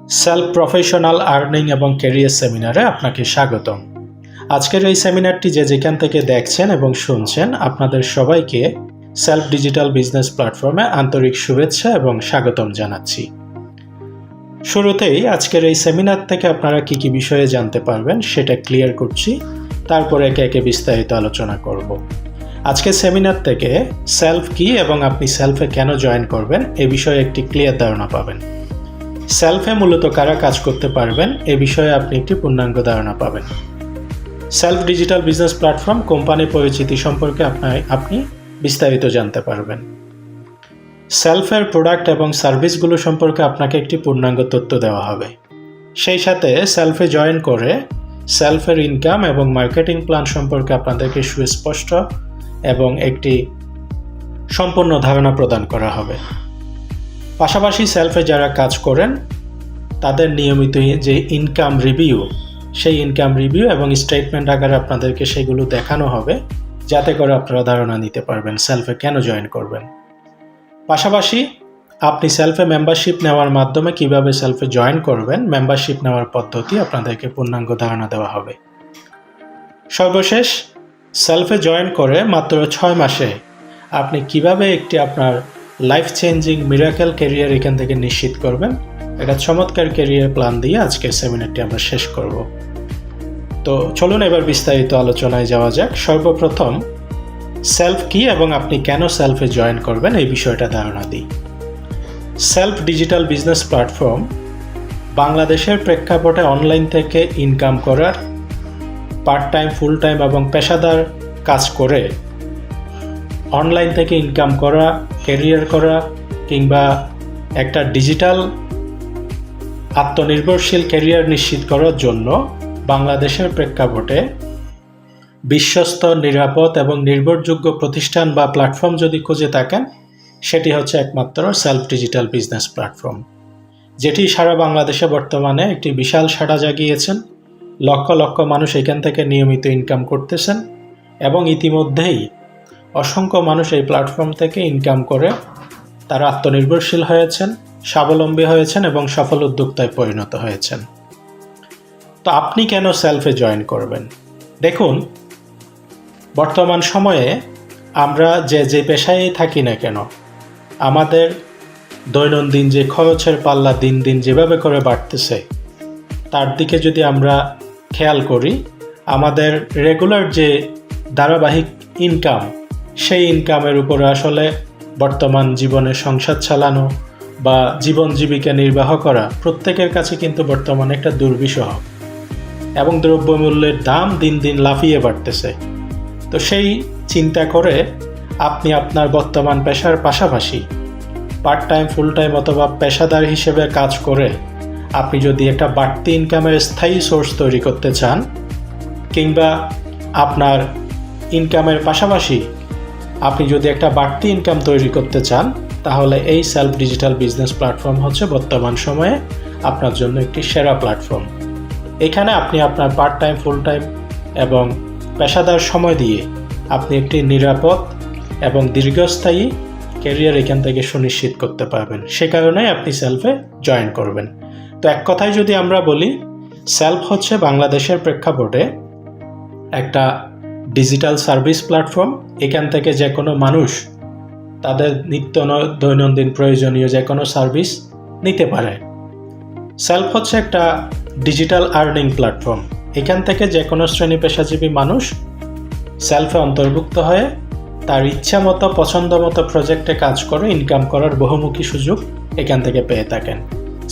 Self professional earning এবং career সেমিনারে আপনাকে স্বাগতম। আজকের এই সেমিনারটি যে যেখান থেকে দেখছেন এবং শুনছেন, আপনাদের সবাইকে সেলফ ডিজিটাল বিজনেস প্ল্যাটফর্মে আন্তরিক শুভেচ্ছা এবং স্বাগতম জানাচ্ছি। শুরুতেই আজকের এই সেমিনার থেকে আপনারা কি কি বিষয়ে জানতে পারবেন সেটা ক্লিয়ার করছি, তারপরে একে একে বিস্তারিত আলোচনা করব। আজকের সেমিনার থেকে সেলফ কি এবং আপনি সেলফে কেন জয়েন করবেন এ বিষয়ে একটি ক্লিয়ার ধারণা পাবেন। সেলফে মূলত কারা কাজ করতে পারবেন এ বিষয়ে আপনি একটি পূর্ণাঙ্গ ধারণা পাবেন। Self digital business platform company পরিচিতি সম্পর্কে আপনি বিস্তারিত জানতে পারবেন। সেলফের প্রোডাক্ট এবং সার্ভিসগুলো সম্পর্কে আপনাকে একটি পূর্ণাঙ্গ তথ্য দেওয়া হবে। সেই সাথে সেলফে জয়েন করে সেলফের ইনকাম এবং মার্কেটিং প্ল্যান সম্পর্কে আপনাদেরকে সুস্পষ্ট এবং একটি সম্পূর্ণ ধারণা প্রদান করা হবে। পাশাপাশি সেলফে যারা কাজ করেন তাদের নিয়মিত যে ইনকাম রিভিউ, সেই ইনকাম রিভিউ এবং স্টেটমেন্ট আকারে আপনাদেরকে সেগুলো দেখানো হবে, যাতে করে আপনারা ধারণা নিতে পারবেন সেলফে কেন জয়েন করবেন। পাশাপাশি আপনি সেলফে মেম্বারশিপ নেওয়ার মাধ্যমে কিভাবে সেলফে জয়েন করবেন, মেম্বারশিপ নেওয়ার পদ্ধতি আপনাদেরকে পূর্ণাঙ্গ ধারণা দেওয়া হবে। সর্বশেষ, সেলফে জয়েন করে মাত্র 6 মাসে আপনি কিভাবে একটি আপনার লাইফ চেঞ্জিং মিরাকেল ক্যারিয়ার এখান থেকে নিশ্চিত করবেন, একটা চমৎকার ক্যারিয়ার প্ল্যান দিয়ে আজকের সেমিনারটি আমরা শেষ করব। তো চলুন এবার বিস্তারিত আলোচনায় যাওয়া যাক। সর্বপ্রথম সেলফ কি এবং আপনি কেন সেলফে জয়েন করবেন এই বিষয়টা ধারণা দিই। সেলফ ডিজিটাল বিজনেস প্ল্যাটফর্ম বাংলাদেশের প্রেক্ষাপটে অনলাইন থেকে ইনকাম করার, পার্ট টাইম, ফুল টাইম এবং পেশাদার কাজ করে অনলাইন থেকে ইনকাম করা, ক্যারিয়ার করা কিংবা একটা ডিজিটাল আত্মনির্ভরশীল ক্যারিয়ার নিশ্চিত করার জন্য বাংলাদেশের প্রেক্ষাপটে বিশ্বস্ত, নিরাপদ এবং নির্ভরযোগ্য প্রতিষ্ঠান বা প্ল্যাটফর্ম যদি খুঁজে থাকেন, সেটি হচ্ছে একমাত্র সেলফ ডিজিটাল বিজনেস প্ল্যাটফর্ম, যেটি সারা বাংলাদেশে বর্তমানে একটি বিশাল সাড়া জাগিয়েছেন। লক্ষ লক্ষ মানুষ এখান থেকে নিয়মিত ইনকাম করতেছেন এবং ইতিমধ্যেই অসংখ্য মানুষ এই প্ল্যাটফর্ম থেকে ইনকাম করে তারা আত্মনির্ভরশীল হয়েছেন, স্বাবলম্বী হয়েছেন এবং সফল উদ্যোক্তায় পরিণত হয়েছেন। তো আপনি কেন সেলফে জয়েন করবেন? দেখুন, বর্তমান সময়ে আমরা যে পেশায় থাকি না কেন, আমাদের দৈনন্দিন যে খরচের পাল্লা দিন দিন যেভাবে করে বাড়তেছে, তার দিকে যদি আমরা খেয়াল করি, আমাদের রেগুলার যে ধারাবাহিক ইনকাম, সেই ইনকামের উপরে আসলে বর্তমান জীবনে সংসার চালানো বা জীবন জীবিকা নির্বাহ করা প্রত্যেকের কাছে কিন্তু বর্তমানে একটা দুর্বিষহ, এবং দ্রব্যমূল্যের দাম দিন দিন লাফিয়ে বাড়তেছে। তো সেই চিন্তা করে আপনি আপনার বর্তমান পেশার পাশাপাশি পার্ট টাইম, ফুল টাইম অথবা পেশাদার হিসেবে কাজ করে আপনি যদি একটা বাড়তি ইনকামের স্থায়ী সোর্স তৈরি করতে চান, কিংবা আপনার ইনকামের পাশাপাশি আপনি যদি একটা বাড়তি ইনকাম তৈরি করতে চান, তাহলে এই সেলফ ডিজিটাল বিজনেস প্ল্যাটফর্ম হচ্ছে বর্তমান সময়ে আপনার জন্য একটি সেরা প্ল্যাটফর্ম। এখানে আপনি আপনার পার্ট টাইম, ফুল টাইম এবং পেশাদার সময় দিয়ে আপনি একটি নিরাপদ এবং দীর্ঘস্থায়ী ক্যারিয়ার এখান থেকে সুনিশ্চিত করতে পারবেন। সে কারণে আপনি সেলফে জয়েন করবেন। তো এক কথায় যদি আমরা বলি, সেলফ হচ্ছে বাংলাদেশের প্রেক্ষাপটে একটা ডিজিটাল সার্ভিস প্ল্যাটফর্ম। এখান থেকে যে কোনো মানুষ তাদের দৈনন্দিন প্রয়োজনীয় যে কোনো সার্ভিস নিতে পারে। সেলফ হচ্ছে একটা ডিজিটাল আর্নিং প্ল্যাটফর্ম। এখান থেকে যে কোনো শ্রেণী পেশাজীবী মানুষ সেলফে অন্তর্ভুক্ত হয়ে তার ইচ্ছা মতো, পছন্দ মতো প্রজেক্টে কাজ করে ইনকাম করার বহুমুখী সুযোগ এখান থেকে পেয়ে থাকেন।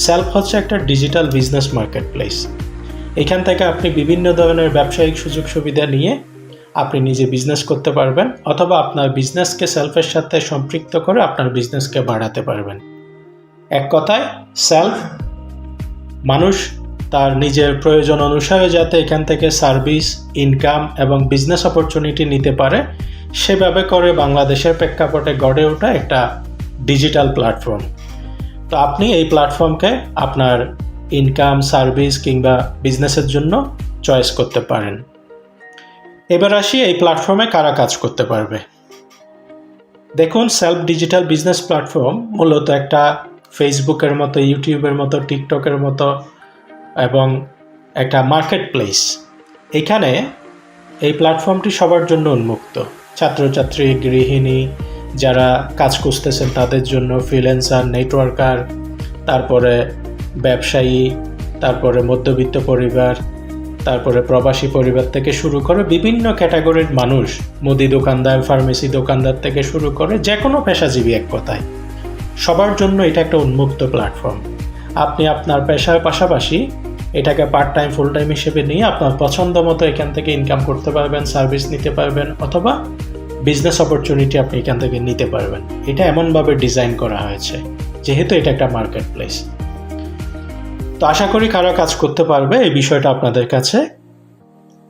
সেলফ হচ্ছে একটা ডিজিটাল বিজনেস মার্কেট প্লেস। এখান থেকে আপনি বিভিন্ন ধরনের ব্যবসায়িক সুযোগ সুবিধা নিয়ে আপনি নিজে বিজনেস করতে পারবেন, অথবা আপনার বিজনেসকে সেলফের সাথে সম্পৃক্ত করে আপনার বিজনেসকে বাড়াতে পারবেন। এক কথায়, সেলফ মানুষ তার নিজের প্রয়োজন অনুসারে যাতে এখান থেকে সার্ভিস, ইনকাম এবং বিজনেস অপরচুনিটি নিতে পারে, সেভাবে করে বাংলাদেশের প্রেক্ষাপটে গড়ে ওঠা একটা ডিজিটাল প্ল্যাটফর্ম। তো আপনি এই প্ল্যাটফর্মকে আপনার ইনকাম, সার্ভিস কিংবা বিজনেসের জন্য চয়েস করতে পারেন। এবার আসি এই প্ল্যাটফর্মে কারা কাজ করতে পারবে। দেখুন, সেলফ ডিজিটাল বিজনেস প্ল্যাটফর্ম মূলত একটা ফেসবুকের মতো, ইউটিউবের মতো, টিকটকের মতো এবং একটা মার্কেট প্লেস। এখানে এই প্ল্যাটফর্মটি সবার জন্য উন্মুক্ত। ছাত্রছাত্রী, গৃহিণী, যারা কাজ খুঁজতেছেন তাদের জন্য, ফ্রিল্যান্সার, নেটওয়ার্কার, তারপরে ব্যবসায়ী, তারপরে মধ্যবিত্ত পরিবার, তারপরে প্রবাসী পরিবার থেকে শুরু করে বিভিন্ন ক্যাটাগরির মানুষ, মুদি দোকানদার, ফার্মেসি দোকানদার থেকে শুরু করে যে কোনো পেশাজীবী, এক কথায় সবার জন্য এটা একটা উন্মুক্ত প্ল্যাটফর্ম। আপনি আপনার পেশার পাশাপাশি এটাকে পার্ট টাইম, ফুল টাইম হিসেবে নিয়ে আপনার পছন্দ মতো এখান থেকে ইনকাম করতে পারবেন, সার্ভিস নিতে পারবেন, অথবা বিজনেস অপরচুনিটি আপনি এখান থেকে নিতে পারবেন। এটা এমনভাবে ডিজাইন করা হয়েছে যেহেতু এটা একটা মার্কেট প্লেস। তো আশা করি কারা কাজ করতে পারবে এই বিষয়টা আপনাদের কাছে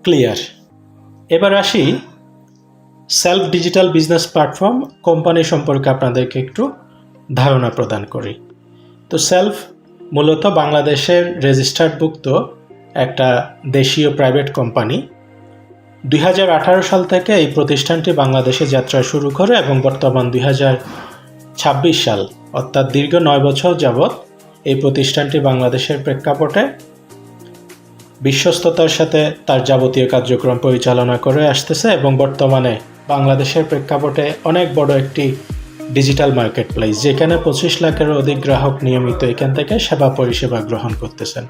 ক্লিয়ার। এবার আসি self digital business platform company সম্পর্কে আপনাদেরকে একটু ধারণা প্রদান করি। তো সেলফ মূলত বাংলাদেশের রেজিস্টার্ডভুক্ত একটা দেশীয় প্রাইভেট কোম্পানি। 2018 সাল থেকে এই প্রতিষ্ঠানটি বাংলাদেশে যাত্রা শুরু করে এবং বর্তমান 2026 সাল, অর্থাৎ দীর্ঘ 9 বছর যাবৎ এই প্রতিষ্ঠানটি বাংলাদেশের প্রেক্ষাপটে বিশ্বস্ততার সাথে তার যাবতীয় কার্যক্রম পরিচালনা করে আসতেছে এবং বর্তমানে বাংলাদেশের প্রেক্ষাপটে অনেক বড় একটি ডিজিটাল মার্কেট প্লেস, যেখানে 25 লাখেরও অধিক গ্রাহক নিয়মিত এখান থেকে সেবা পরিষেবা গ্রহণ করতেছেন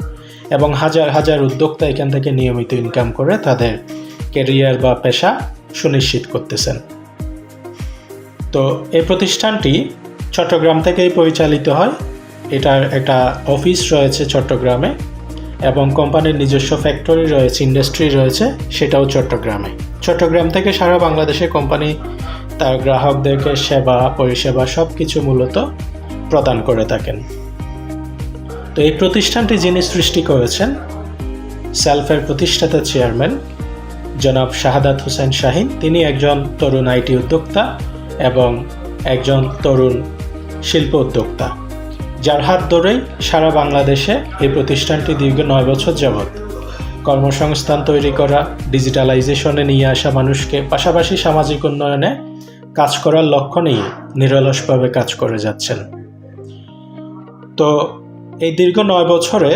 এবং হাজার হাজার উদ্যোক্তা এখান থেকে নিয়মিত ইনকাম করে তাদের ক্যারিয়ার বা পেশা সুনিশ্চিত করতেছেন। তো এই প্রতিষ্ঠানটি চট্টগ্রাম থেকেই পরিচালিত হয়। এটার একটা অফিস রয়েছে চট্টগ্রামে এবং কোম্পানির নিজস্ব ফ্যাক্টরি রয়েছে, ইন্ডাস্ট্রি রয়েছে, সেটাও চট্টগ্রামে। চট্টগ্রাম থেকে সারা বাংলাদেশে কোম্পানি তার গ্রাহকদেরকে সেবা পরিষেবা সব কিছু মূলত প্রদান করে থাকেন। তো এই প্রতিষ্ঠানটি যিনি সৃষ্টি করেছেন, সেলফের প্রতিষ্ঠাতা চেয়ারম্যান জনাব শাহাদাত হোসেন শাহিন, তিনি একজন তরুণ আইটি উদ্যোক্তা এবং একজন তরুণ শিল্প উদ্যোক্তা, যার হাত ধরেই সারা বাংলাদেশে এই প্রতিষ্ঠানটি দীর্ঘ 9 বছর যাবৎ কর্মসংস্থান তৈরি করা, ডিজিটালাইজেশনে নিয়ে আসা মানুষকে, পাশাপাশি সামাজিক উন্নয়নে কাজ করার লক্ষ্য নিয়ে নিরলসভাবে কাজ করে যাচ্ছেন। তো এই দীর্ঘ 9 বছরে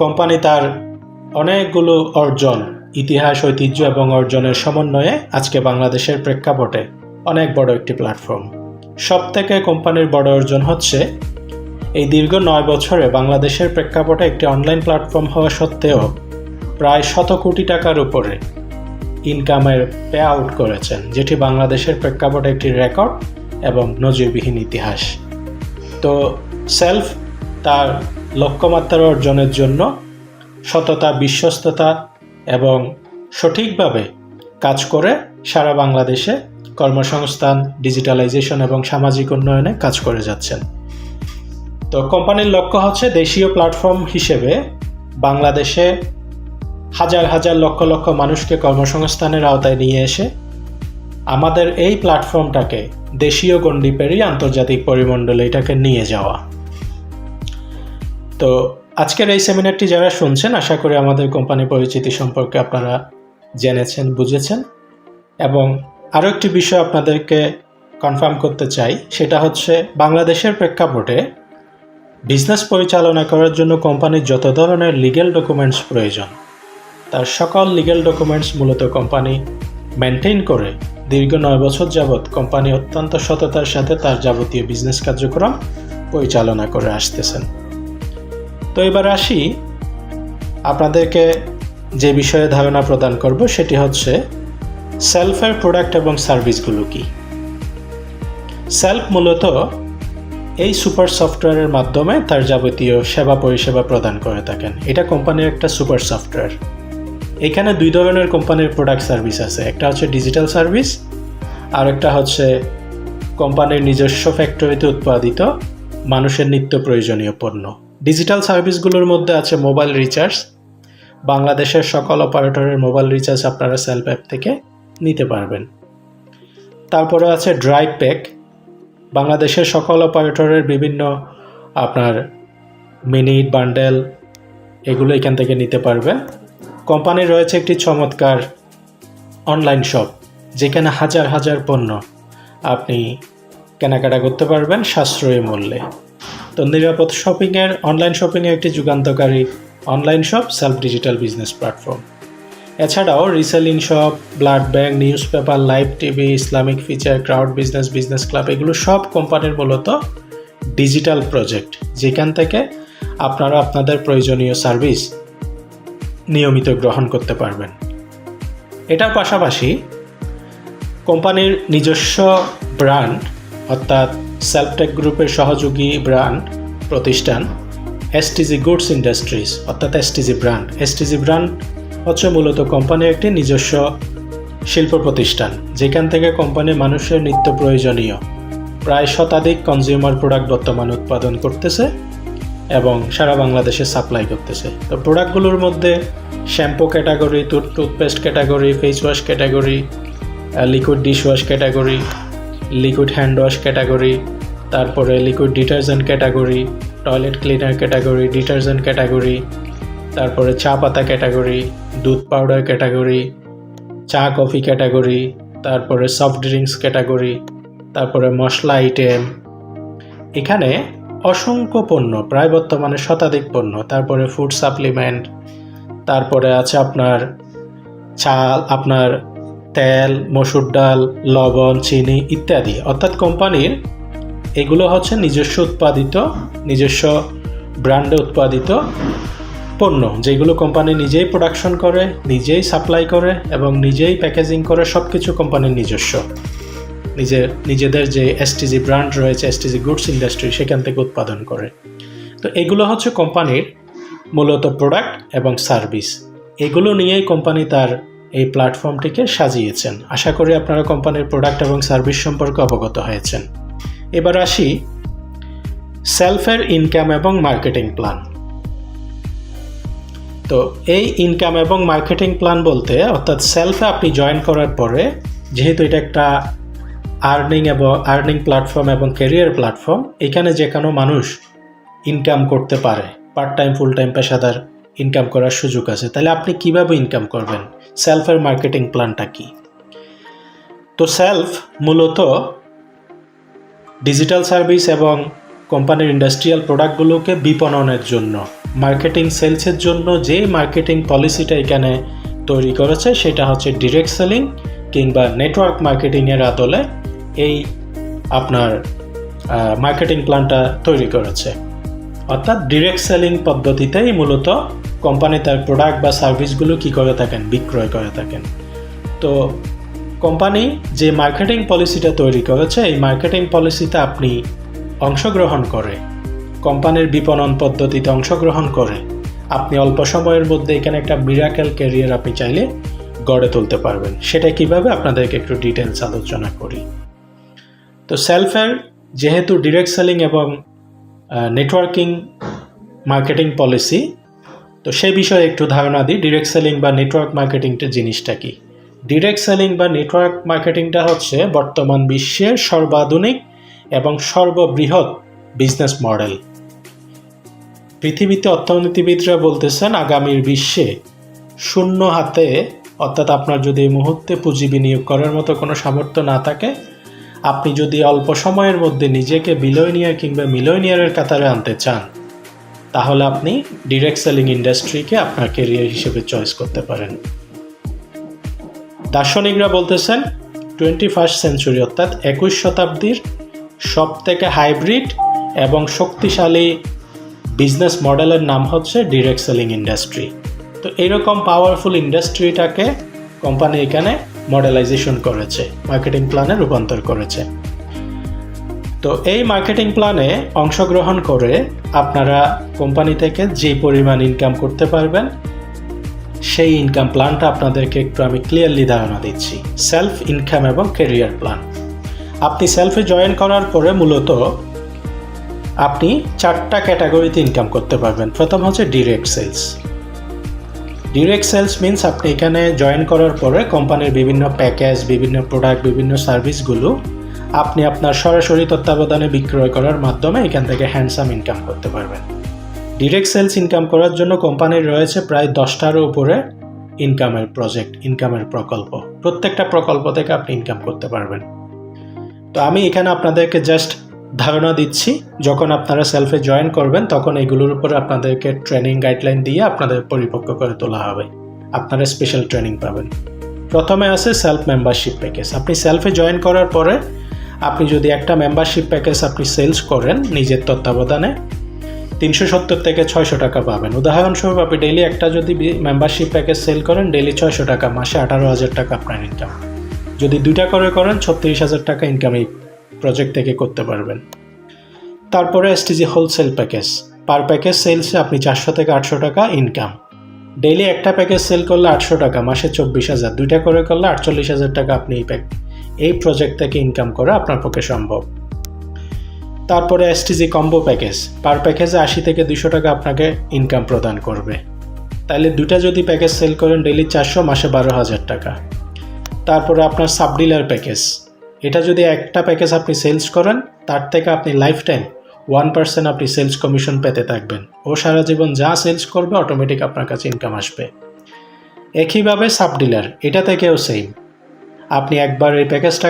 কোম্পানি তার অনেকগুলো অর্জন, ইতিহাস, ঐতিহ্য এবং অর্জনের সমন্বয়ে আজকে বাংলাদেশের প্রেক্ষাপটে অনেক বড় একটি প্ল্যাটফর্ম। সবথেকে কোম্পানির বড় অর্জন হচ্ছে এই দীর্ঘ 9 বছরে বাংলাদেশের প্রেক্ষাপটে একটি অনলাইন প্ল্যাটফর্ম হওয়া সত্ত্বেও প্রায় 100 কোটি টাকার উপরে ইনকামের পে আউট করেছেন, যেটি বাংলাদেশের প্রেক্ষাপটে একটি রেকর্ড এবং নজিরবিহীন ইতিহাস। তো সেলফ তার লক্ষ্যমাত্রা অর্জনের জন্য সততা, বিশ্বস্ততা এবং সঠিকভাবে কাজ করে সারা বাংলাদেশে কর্মসংস্থান, ডিজিটালাইজেশন এবং সামাজিক উন্নয়নে কাজ করে যাচ্ছেন। তো কোম্পানির লক্ষ্য হচ্ছে দেশীয় প্ল্যাটফর্ম হিসেবে বাংলাদেশে হাজার হাজার লক্ষ লক্ষ মানুষকে কর্মসংস্থানের আওতায় নিয়ে এসে আমাদের এই প্ল্যাটফর্মটাকে দেশীয় গণ্ডি পেরিয়ে আন্তর্জাতিক পরিমণ্ডলে এটাকে নিয়ে যাওয়া। তো আজকের এই সেমিনারটি যারা শুনছেন, আশা করি আমাদের কোম্পানি পরিচিতি সম্পর্কে আপনারা জেনেছেন, বুঝেছেন। এবং আরও একটি বিষয় আপনাদেরকে কনফার্ম করতে চাই, সেটা হচ্ছে বাংলাদেশের প্রেক্ষাপটে বিজনেস পরিচালনা করার জন্য কোম্পানির যত ধরনের লিগ্যাল ডকুমেন্টস প্রয়োজন, তার সকল লিগ্যাল ডকুমেন্টস মূলত কোম্পানি মেনটেন করে দীর্ঘ 9 বছর যাবৎ কোম্পানি অত্যন্ত সততার সাথে তার যাবতীয় বিজনেস কার্যক্রম পরিচালনা করে আসতেছেন। তো এবার আসি, আপনাদেরকে যে বিষয়ে ধারণা প্রদান করব সেটি হচ্ছে সেলফের প্রোডাক্ট এবং সার্ভিসগুলো কি। সেলফ মূলত এই সুপার সফটওয়্যারের মাধ্যমে তার যাবতীয় সেবা পরিষেবা প্রদান করে থাকেন। এটা কোম্পানির একটা সুপার সফটওয়্যার। এখানে 2 ধরনের কোম্পানির প্রোডাক্ট সার্ভিস আছে, একটা হচ্ছে ডিজিটাল সার্ভিস আর একটা হচ্ছে কোম্পানির নিজস্ব ফ্যাক্টরিতে উৎপাদিত মানুষের নিত্য প্রয়োজনীয় পণ্য। ডিজিটাল সার্ভিসগুলোর মধ্যে আছে মোবাইল রিচার্জ। বাংলাদেশের সকল অপারেটরের মোবাইল রিচার্জ আপনারা সেলফ অ্যাপ থেকে নিতে পারবেন। তারপরে আছে ড্রাইভ প্যাক। বাংলাদেশের সকল অপারেটরের বিভিন্ন আপনার মিনিট, বান্ডেল এগুলো এখান থেকে নিতে পারবেন। কোম্পানির রয়েছে একটি চমৎকার অনলাইন শপ, যেখানে হাজার হাজার পণ্য আপনি কেনাকাটা করতে পারবেন সাশ্রয়ী মূল্যে। তো নিরাপদ শপিংয়ের অনলাইন শপিংয়ের একটি যুগান্তকারী online shop self digital business platform. এছাড়াও reselling shop, blood bank, news paper, live TV, Islamic feature, crowd business, business club, এগুলো সব কোম্পানির মূলত ডিজিটাল প্রজেক্ট, যেখান থেকে আপনারা আপনাদের প্রয়োজনীয় সার্ভিস নিয়মিত গ্রহণ করতে পারবেন। এটার পাশাপাশি কোম্পানির নিজস্ব ব্র্যান্ড অর্থাৎ সেলফটেক গ্রুপের সহযোগী ব্র্যান্ড প্রতিষ্ঠান এসটিজি গুডস ইন্ডাস্ট্রিজ অর্থাৎ এসটিজি ব্র্যান্ড। এসটিজি ব্র্যান্ড হচ্ছে মূলত কোম্পানির একটি নিজস্ব শিল্প প্রতিষ্ঠান, যেখান থেকে কোম্পানি মানুষের নিত্য প্রয়োজনীয় প্রায় শতাধিক কনজিউমার প্রোডাক্ট বর্তমানে উৎপাদন করতেছে এবং সারা বাংলাদেশে সাপ্লাই করতেছে। তো প্রোডাক্টগুলোর মধ্যে shampoo category, toothpaste category, face wash category, liquid dish wash category, liquid hand wash category, তারপরে liquid detergent category, toilet cleaner category, detergent category, তারপরে চা পাতা ক্যাটাগরি, দুধ পাউডার ক্যাটাগরি, চা কফি ক্যাটাগরি, তারপরে সফট ড্রিঙ্কস ক্যাটাগরি, তারপরে মশলা item. এখানে অসংখ্য পণ্য, প্রায় বর্তমানে শতাধিক পণ্য, তারপরে ফুড সাপ্লিমেন্ট, তারপরে আছে আপনার চাল, আপনার তেল, মসুর ডাল, লবণ, চিনি ইত্যাদি। অর্থাৎ কোম্পানির এগুলো হচ্ছে নিজস্ব উৎপাদিত, নিজস্ব ব্র্যান্ডে উৎপাদিত পণ্য, যেগুলো কোম্পানি নিজেই প্রোডাকশন করে, নিজেই সাপ্লাই করে এবং নিজেই প্যাকেজিং করে। সব কিছু কোম্পানির নিজস্ব, নিজেদের যে এসটিজি ব্র্যান্ড রয়েছে, এসটিজি গুডস ইন্ডাস্ট্রি, সেখান থেকে উৎপাদন করে। তো এগুলো হচ্ছে কোম্পানির মূলত প্রোডাক্ট এবং সার্ভিস। এগুলো নিয়েই কোম্পানি তার এই প্ল্যাটফর্মটিকে সাজিয়েছেন। আশা করি আপনারা কোম্পানির প্রোডাক্ট এবং সার্ভিস সম্পর্কে অবগত হয়েছেন। এবার আসি সেলফের ইনকাম এবং মার্কেটিং প্ল্যান। তো এই ইনকাম এবং মার্কেটিং প্ল্যান বলতে, অর্থাৎ সেলফে আপনি জয়েন করার পরে, যেহেতু এটা একটা আর্নিং প্ল্যাটফর্ম এবং ক্যারিয়ার প্ল্যাটফর্ম, এখানে যে কোনো মানুষ ইনকাম করতে পারে, পার্ট টাইম, ফুল টাইম, পেশাদার ইনকাম করার সুযোগ আছে। তাহলে আপনি কিভাবে ইনকাম করবেন? সেলফের মার্কেটিং প্ল্যানটা কি? তো সেলফ মূলত ডিজিটাল সার্ভিস এবং কোম্পানির ইন্ডাস্ট্রিয়াল প্রোডাক্টগুলোকে বিপণনের জন্য, মার্কেটিং সেলসের জন্য যে মার্কেটিং পলিসিটা এখানে তৈরি করেছে, সেটা হচ্ছে ডিরেক্ট সেলিং কিংবা নেটওয়ার্ক মার্কেটিংয়ের আদলে এই আপনার মার্কেটিং প্ল্যানটা তৈরি করেছে। অর্থাৎ ডিরেক্ট সেলিং পদ্ধতিতেই মূলত কোম্পানি তার প্রোডাক্ট বা সার্ভিসগুলো কী করে থাকেন, বিক্রয় করে থাকেন। তো কোম্পানি যে মার্কেটিং পলিসিটা তৈরি করেছে, এই মার্কেটিং পলিসিতে আপনি অংশগ্রহণ করে, কোম্পানির বিপণন পদ্ধতিতে অংশগ্রহণ করে আপনি অল্প সময়ের মধ্যে এখানে একটা মিরাকেল ক্যারিয়ার আপনি চাইলে গড়ে তুলতে পারবেন। সেটা কিভাবে আপনাদেরকে একটু ডিটেলস আলোচনা করি। তো সেলফের যেহেতু ডিরেক্ট সেলিং এবং নেটওয়ার্কিং মার্কেটিং পলিসি, তো সেই বিষয়ে একটু ধারণা দিই। ডিরেক্ট সেলিং বা নেটওয়ার্ক মার্কেটিংটা জিনিসটা কি? ডিরেক্ট সেলিং বা নেটওয়ার্ক মার্কেটিংটা হচ্ছে বর্তমান বিশ্বের সর্বাধুনিক এবং সর্ববৃহৎ বিজনেস মডেল। পৃথিবীতে অর্থনীতিবিদরা বলতেছেন, আগামীর বিশ্বে শূন্য হাতে, অর্থাৎ আপনার যদি এই মুহূর্তে পুঁজি বিনিয়োগ করার মতো কোনো সামর্থ্য না থাকে, আপনি যদি অল্প সময়ের মধ্যে নিজেকে বিলিয়নিয়ার কিংবা মিলিয়নিয়ারের কাতারে আনতে চান, তাহলে আপনি ডিরেক্ট সেলিং ইন্ডাস্ট্রিকে আপনার ক্যারিয়ার হিসেবে চয়েস করতে পারেন। দার্শনিকরা বলতেছেন 21st সেঞ্চুরি অর্থাৎ 21 শতাব্দীর সবথেকে হাইব্রিড এবং শক্তিশালী বিজনেস মডেলের নাম হচ্ছে ডিরেক্ট সেলিং ইন্ডাস্ট্রি। তো এইরকম পাওয়ারফুল ইন্ডাস্ট্রিটাকে কোম্পানি এখানে মডেলাইজেশন করেছে, মার্কেটিং প্ল্যানে রূপান্তর করেছে। তো এই মার্কেটিং প্ল্যানে অংশগ্রহণ করে আপনারা কোম্পানি থেকে যে পরিমাণ ইনকাম করতে পারবেন, সেই ইনকাম প্ল্যানটা আপনাদেরকে একটু আমি ক্লিয়ারলি ধারণা দিচ্ছি। সেলফ ইনকাম এবং ক্যারিয়ার প্ল্যান। আপনি সেলফে জয়েন করার পরে মূলত আপনি 4টা ক্যাটাগরিতে ইনকাম করতে পারবেন। প্রথম হচ্ছে direct sales. Direct sales means আপনি এখানে জয়েন করার পরে কোম্পানির বিভিন্ন প্যাকেজ, বিভিন্ন প্রোডাক্ট, বিভিন্ন সার্ভিসগুলো আপনি আপনার সরাসরি তত্ত্বাবধানে বিক্রয় করার মাধ্যমে এখান থেকে হ্যান্ডসাম ইনকাম করতে পারবেন। ডিরেক্ট সেলস ইনকাম করার জন্য কোম্পানির রয়েছে প্রায় 10টারও উপরে ইনকামের প্রজেক্ট, ইনকামের প্রকল্প। প্রত্যেকটা প্রকল্প থেকে আপনি ইনকাম করতে পারবেন। তো আমি এখানে আপনাদেরকে জাস্ট ধারণা দিচ্ছি, যখন আপনারা সেলফে জয়েন করবেন তখন এগুলোর উপরে আপনাদেরকে ট্রেনিং গাইডলাইন দিয়ে আপনাদের পরিপক্ক করে তোলা হবে, আপনারা স্পেশাল ট্রেনিং পাবেন। প্রথমে আছে সেলফ মেম্বারশিপ প্যাকেজ। আপনি সেলফে জয়েন করার পরে আপনি যদি একটা মেম্বারশিপ প্যাকেজ আপনি সেলস করেন নিজের তত্ত্বাবধানে 370 থেকে 600 টাকা পাবেন। উদাহরণস্বরূপ আপনি ডেইলি একটা যদি মেম্বারশিপ প্যাকেজ সেল করেন ডেইলি 600 টাকা, মাসে 18,000 টাকা আপনার ইনকাম। যদি 2টা করে করেন 36,000 টাকা ইনকাম এই প্রজেক্ট থেকে করতে পারবেন। তারপরে এসটিজি হোলসেল প্যাকেজ, পার প্যাকেজ সেলসে আপনি 400 থেকে 800 টাকা ইনকাম। ডেইলি একটা প্যাকেজ সেল করলে 800 টাকা, মাসে 24,000, 2টা করে করলে 48,000 টাকা আপনি এই প্রজেক্ট থেকে ইনকাম করা আপনার পক্ষে সম্ভব। তারপরে এসটিজি কম্বো প্যাকেজ, পার প্যাকেজে 80 থেকে 200 টাকা আপনাকে ইনকাম প্রদান করবে। তাইলে 2টা যদি প্যাকেজ সেল করেন ডেইলি 400, মাসে 12,000 টাকা। তারপরে আপনার সাব ডিলার প্যাকেজ, এটা যদি একটা প্যাকেজ আপনি সেলস করেন তার থেকে আপনি লাইফ টাইম 1% আপনি সেলস কমিশন পেতে থাকবেন। ও সারা জীবন যা সেলস করবে অটোমেটিক আপনার কাছে ইনকাম আসবে। একইভাবে সাব ডিলার, এটা থেকেও সেম, আপনি একবার এই প্যাকেজটা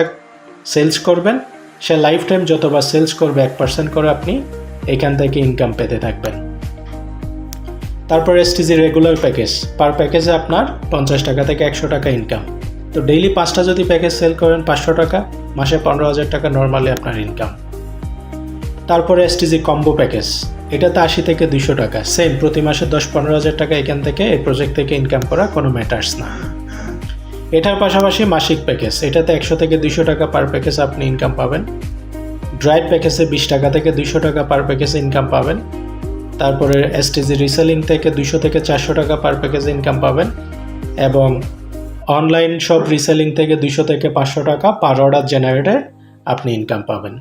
সেলস করবেন, সে লাইফ টাইম যতবার সেলস করবে 1% করে আপনি এখান থেকে ইনকাম পেতে থাকবেন। তারপর এসটিজি রেগুলার প্যাকেজ, পার প্যাকেজে আপনার 50 টাকা থেকে 100 টাকা ইনকাম। তো ডেইলি 5টা যদি প্যাকেজ সেল করেন 500 টাকা, মাসে 15,000 টাকা নর্মালি আপনার ইনকাম। তারপরে এসটিজি কম্বো প্যাকেজ, এটাতে 80 থেকে 200 টাকা, সেম প্রতি মাসে 10-15,000 টাকা এখান থেকে এই প্রজেক্ট থেকে ইনকাম করা কোনো ম্যাটার্স না। এটার পাশাপাশি মাসিক প্যাকেজ, এটাতে 100 থেকে 200 টাকা পার প্যাকেজ আপনি ইনকাম পাবেন। ড্রাইভ প্যাকেজে 20 টাকা থেকে 200 টাকা পার প্যাকেজে ইনকাম পাবেন। তারপরে এসটিজি রিসেলিং থেকে 200 থেকে 400 টাকা পার প্যাকেজে ইনকাম পাবেন। এবং অনলাইন সব রিসেলিং থেকে 200 থেকে 500 টাকা পার অর্ডার জেনারেটে আপনি ইনকাম পাবেন।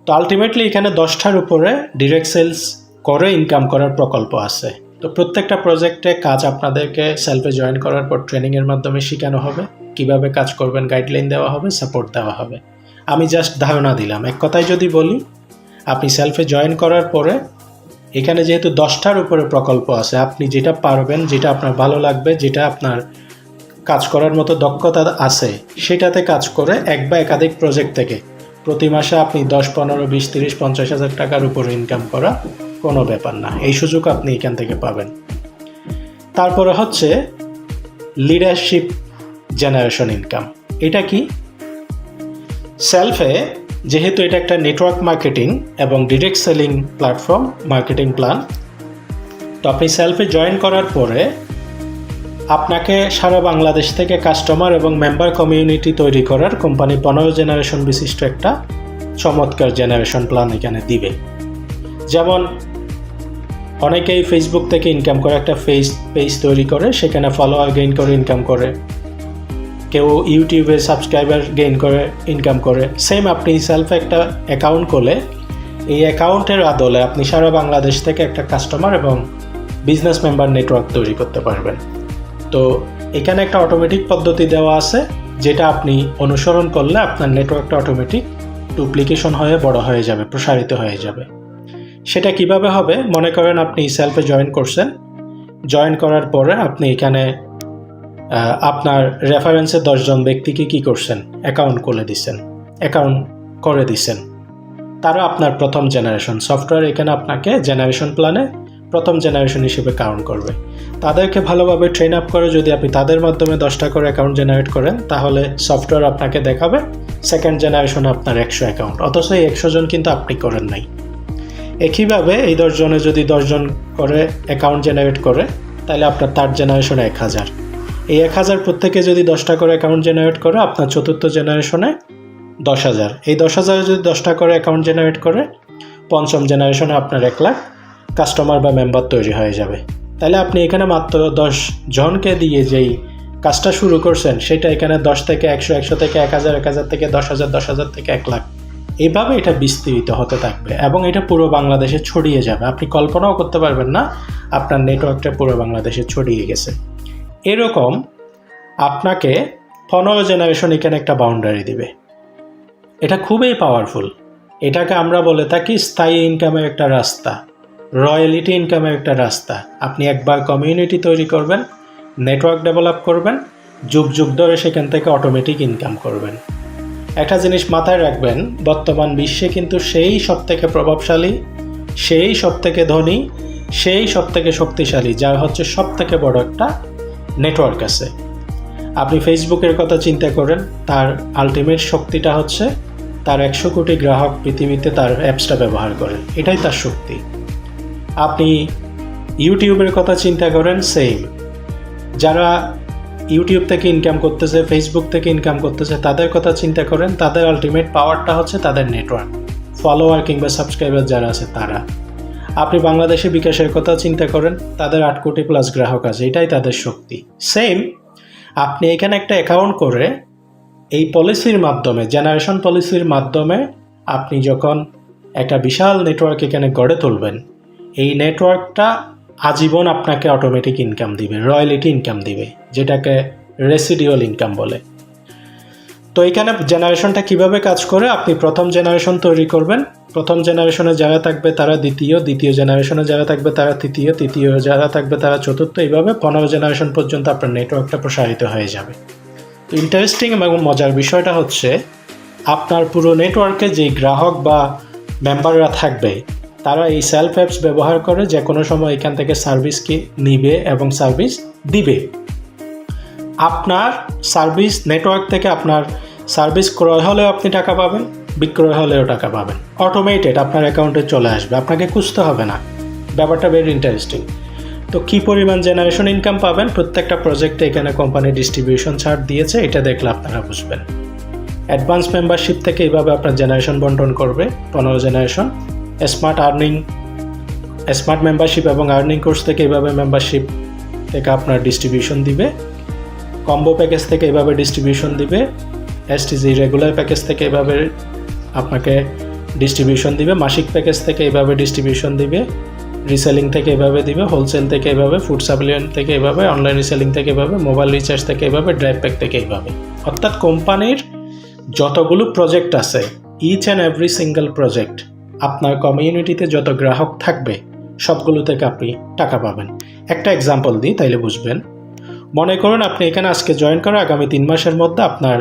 তো আলটিমেটলি এখানে 10টার উপরে ডিরেক্ট সেলস করে ইনকাম করার প্রকল্প আছে। তো প্রত্যেকটা প্রজেক্টে কাজ আপনাদেরকে সেলফে জয়েন করার পর ট্রেনিংয়ের মাধ্যমে শেখানো হবে, কিভাবে কাজ করবেন গাইডলাইন দেওয়া হবে, সাপোর্ট দেওয়া হবে। আমি জাস্ট ধারণা দিলাম। এক কথায় যদি বলি, আপনি সেলফে জয়েন করার পরে এখানে যেহেতু 10টার উপরে প্রকল্প আছে, আপনি যেটা পারবেন, যেটা আপনার ভালো লাগবে, যেটা আপনার কাজ করার মতো দক্ষতা আছে সেটাতে কাজ করে এক বা একাধিক প্রজেক্ট থেকে প্রতি মাসে আপনি 10, 15, 20, 30, 50,000 টাকার উপরে ইনকাম করা কোনো ব্যাপার না। এই সুযোগ আপনি এখান থেকে পাবেন। তারপরে হচ্ছে লিডারশিপ জেনারেশন ইনকাম। এটা কি? সেলফে যেহেতু এটা একটা নেটওয়ার্ক মার্কেটিং এবং direct selling platform, marketing plan, তো আপনি সেলফে জয়েন করার পরে আপনাকে সারা বাংলাদেশ থেকে কাস্টমার এবং মেম্বার কমিউনিটি তৈরি করার কোম্পানি 15 জেনারেশন বিশিষ্ট একটা চমৎকার জেনারেশন প্ল্যান এখানে দিবে। যেমন অনেকেই ফেসবুক থেকে ইনকাম করে, একটা পেজ তৈরি করে সেখানে ফলোয়ার গেইন করে ইনকাম করে, কেউ ইউটিউবে সাবস্ক্রাইবার গেইন করে ইনকাম করে। সেম আপনি সেলফে একটা অ্যাকাউন্ট করলে এই অ্যাকাউন্টের আদলে আপনি সারা বাংলাদেশ থেকে একটা কাস্টমার এবং বিজনেস মেম্বার নেটওয়ার্ক তৈরি করতে পারবেন। তো এখানে একটা অটোমেটিক পদ্ধতি দেওয়া আছে যেটা আপনি অনুসরণ করলে আপনার নেটওয়ার্কটা অটোমেটিক ডুপ্লিকেশন হয়ে বড় হয়ে যাবে, প্রসারিত হয়ে যাবে। সেটা কিভাবে হবে? মনে করেন আপনি সেলফে জয়েন করছেন, জয়েন করার পরে আপনি এখানে আপনার রেফারেন্সে 10 জন ব্যক্তিকে কি করছেন, অ্যাকাউন্ট করে দিচ্ছেন। তারা আপনার প্রথম জেনারেশন সফটওয়্যার এখানে আপনাকে জেনারেশন প্ল্যানে প্রথম জেনারেশন হিসেবে কাউন্ট করবে। তাদেরকে ভালোভাবে ট্রেন আপ করে যদি আপনি তাদের মাধ্যমে 10টা করে অ্যাকাউন্ট জেনারেট করেন তাহলে সফটওয়্যার আপনাকে দেখাবে সেকেন্ড জেনারেশনে আপনার 100 অ্যাকাউন্ট, অথচ এই 100 জন কিন্তু আপনি করেন নাই। একইভাবে এই 10 জনে যদি 10 জন করে অ্যাকাউন্ট জেনারেট করে তাহলে আপনার থার্ড জেনারেশনে 1000। এই 1000 প্রত্যেকে যদি 10টা করে অ্যাকাউন্ট জেনারেট করে আপনার চতুর্থ জেনারেশনে 10,000। এই 10,000 যদি 10টা করে অ্যাকাউন্ট জেনারেট করে পঞ্চম জেনারেশনে আপনার 1 লাখ কাস্টমার বা মেম্বার তৈরি হয়ে যাবে। তাহলে আপনি এখানে মাত্র 10 জনকে দিয়ে যেই কাজটা শুরু করছেন সেটা এখানে 10 থেকে 100, 100 থেকে 1000, 1000 থেকে 10,000, 10,000 থেকে 1 লাখ, এইভাবে এটা বিস্তৃত হতে থাকবে এবং এটা পুরো বাংলাদেশে ছড়িয়ে যাবে। আপনি কল্পনাও করতে পারবেন না আপনার নেটওয়ার্কটা পুরো বাংলাদেশে ছড়িয়ে গেছে। এরকম আপনাকে 15 জেনারেশন এখানে একটা বাউন্ডারি দিবে। এটা খুবই পাওয়ারফুল। এটাকে আমরা বলে থাকি স্থায়ী ইনকামের একটা রাস্তা, রয়্যালিটি ইনকামের একটা রাস্তা। আপনি একবার কমিউনিটি তৈরি করবেন, নেটওয়ার্ক ডেভেলপ করবেন, যুগ যুগ ধরে সেখান থেকে অটোমেটিক ইনকাম করবেন। একটা জিনিস মাথায় রাখবেন, বর্তমান বিশ্বে কিন্তু সেই সবথেকে প্রভাবশালী, সেই সবথেকে ধনী, সেই সবথেকে শক্তিশালী, যার হচ্ছে সবথেকে বড় একটা নেটওয়ার্ক আছে। আপনি ফেসবুকের কথা চিন্তা করেন, তার আলটিমেট শক্তিটা হচ্ছে তার 100 কোটি গ্রাহক পৃথিবীতে তার অ্যাপসটা ব্যবহার করে, এটাই তার শক্তি। আপনি ইউটিউবের কথা চিন্তা করেন, সেম। যারা ইউটিউব থেকে ইনকাম করতেছে, ফেসবুক থেকে ইনকাম করতেছে, তাদের কথা চিন্তা করেন, তাদের আলটিমেট পাওয়ারটা হচ্ছে তাদের নেটওয়ার্ক, ফলোয়ার কিংবা সাবস্ক্রাইবার যারা আছে তারা। আপনি বাংলাদেশে বিকাশের কথা চিন্তা করেন, তাদের 8 কোটি প্লাস গ্রাহক আছে, এটাই তাদের শক্তি। সেম, আপনি এখানে একটা অ্যাকাউন্ট করে এই পলিসির মাধ্যমে, জেনারেশন পলিসির মাধ্যমে আপনি যখন একটা বিশাল নেটওয়ার্ক এখানে গড়ে তুলবেন, এই নেটওয়ার্কটা আজীবন আপনাকে অটোমেটিক ইনকাম দিবে, রয়্যালিটি ইনকাম দিবে, যেটাকে রেসিডিউয়াল ইনকাম বলে। তো এখানে জেনারেশনটা কিভাবে কাজ করে, আপনি প্রথম জেনারেশন তৈরি করবেন, প্রথম জেনারেশনে যারা থাকবে তারা দ্বিতীয়, দ্বিতীয় জেনারেশনে যারা থাকবে তারা তৃতীয়, তৃতীয় যারা থাকবে তারা চতুর্থ, এইভাবে 15 জেনারেশন পর্যন্ত আপনার নেটওয়ার্কটা প্রসারিত হয়ে যাবে। তো ইন্টারেস্টিং এবং মজার বিষয়টা হচ্ছে, আপনার পুরো নেটওয়ার্কে যে গ্রাহক বা মেম্বাররা থাকবে, তারা এই সেলফ অ্যাপস ব্যবহার করে যে কোনো সময় এখান থেকে সার্ভিস নিবে এবং সার্ভিস দিবে। আপনার সার্ভিস নেটওয়ার্ক থেকে আপনার সার্ভিস ক্রয় হলেও আপনি টাকা পাবেন, বিক্রয় হলেও টাকা পাবেন, অটোমেটেড আপনার অ্যাকাউন্টে চলে আসবে, আপনাকে খুঁজতে হবে না। ব্যাপারটা ভেরি ইন্টারেস্টিং। তো কী পরিমাণ জেনারেশন ইনকাম পাবেন, প্রত্যেকটা প্রজেক্টে এখানে কোম্পানি ডিস্ট্রিবিউশন ছাড় দিয়েছে, এটা দেখলে আপনারা বুঝবেন। অ্যাডভান্স মেম্বারশিপ থেকে এইভাবে আপনার জেনারেশন বন্টন করবে, 15 জেনারেশন। স্মার্ট মেম্বারশিপ এবং আর্নিং কোর্স থেকে এইভাবে মেম্বারশিপ থেকে আপনার ডিস্ট্রিবিউশন দিবে, কম্বো প্যাকেজ থেকে এভাবে ডিস্ট্রিবিউশন দিবে, এসটিজি রেগুলার প্যাকেজ থেকে এভাবে আপনাকে ডিস্ট্রিবিউশন দিবে, মাসিক প্যাকেজ থেকে এভাবে ডিস্ট্রিবিউশন দিবে, রিসেলিং থেকে এভাবে দিবে, হোলসেল থেকে এভাবে, ফুড সাপ্লিমেন্ট থেকে এভাবে, অনলাইন রিসেলিং থেকে এভাবে, মোবাইল রিচার্জ থেকে এভাবে, ড্রাইভ প্যাক থেকে এইভাবে। অর্থাৎ কোম্পানির যতগুলো প্রজেক্ট আছে, each and every single project, আপনার কমিউনিটিতে যত গ্রাহক থাকবে সবগুলো থেকে আপনি টাকা পাবেন। একটা এক্সাম্পল দিই, তাইলে বুঝবেন। মনে করুন আপনি এখানে আজকে জয়েন করে আগামী 3 মাসের মধ্যে আপনার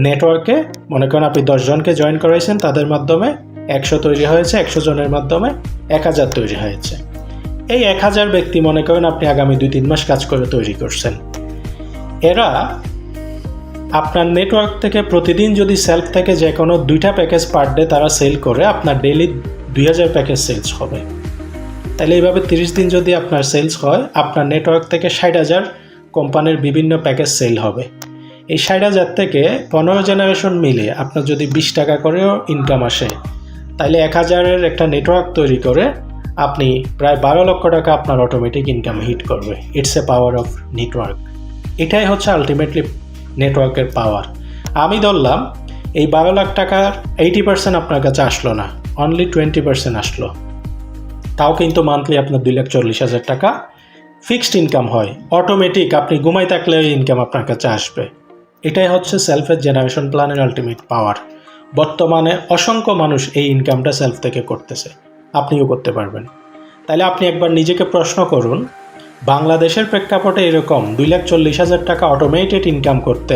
নেটওয়ার্কে, মনে করেন আপনি 10 জনকে জয়েন করাইছেন, তাদের মাধ্যমে 100 তৈরি হয়েছে, 100 জনের মাধ্যমে 1000 তৈরি হয়েছে। এই 1000 ব্যক্তি মনে করেন আপনি আগামী 2-3 মাস কাজ করে তৈরি করছেন। এরা আপনার নেটওয়ার্ক থেকে প্রতিদিন যদি সেলফ থেকে যে কোনো 2টা প্যাকেজ পার ডে তারা সেল করে, আপনার ডেইলি 2000 প্যাকেজ সেলস হবে। তাহলে এইভাবে 30 দিন যদি আপনার সেলস হয়, আপনার নেটওয়ার্ক থেকে 60,000 কোম্পানির বিভিন্ন প্যাকেজ সেল হবে। এই 60,000 থেকে 15 জেনারেশন মিলে আপনার যদি 20 টাকা করেও ইনকাম আসে, তাহলে 1000-এর একটা নেটওয়ার্ক তৈরি করে আপনি প্রায় 12 লক্ষ টাকা আপনার অটোমেটিক ইনকাম হিট করবে। It's a power of network. এটাই হচ্ছে আলটিমেটলি নেটওয়ার্কের পাওয়ার। আমি ধরলাম এই 12 লাখ টাকার 80% আপনার কাছে আসলো না, অনলি 20% আসলো, তাও কিন্তু মান্থলি আপনার 2,40,000 টাকা ফিক্সড ইনকাম হয়। অটোমেটিক আপনি ঘুমাই থাকলে এই ইনকাম আপনার কাছে আসবে। এটাই হচ্ছে সেলফের জেনারেশন প্ল্যানের আলটিমেট পাওয়ার। বর্তমানে অসংখ্য মানুষ এই ইনকামটা সেলফ থেকে করতেছে, আপনিও করতে পারবেন। তাহলে আপনি একবার নিজেকে প্রশ্ন করুন, বাংলাদেশের প্রেক্ষাপটে এরকম 2,40,000 টাকা অটোমেটেড ইনকাম করতে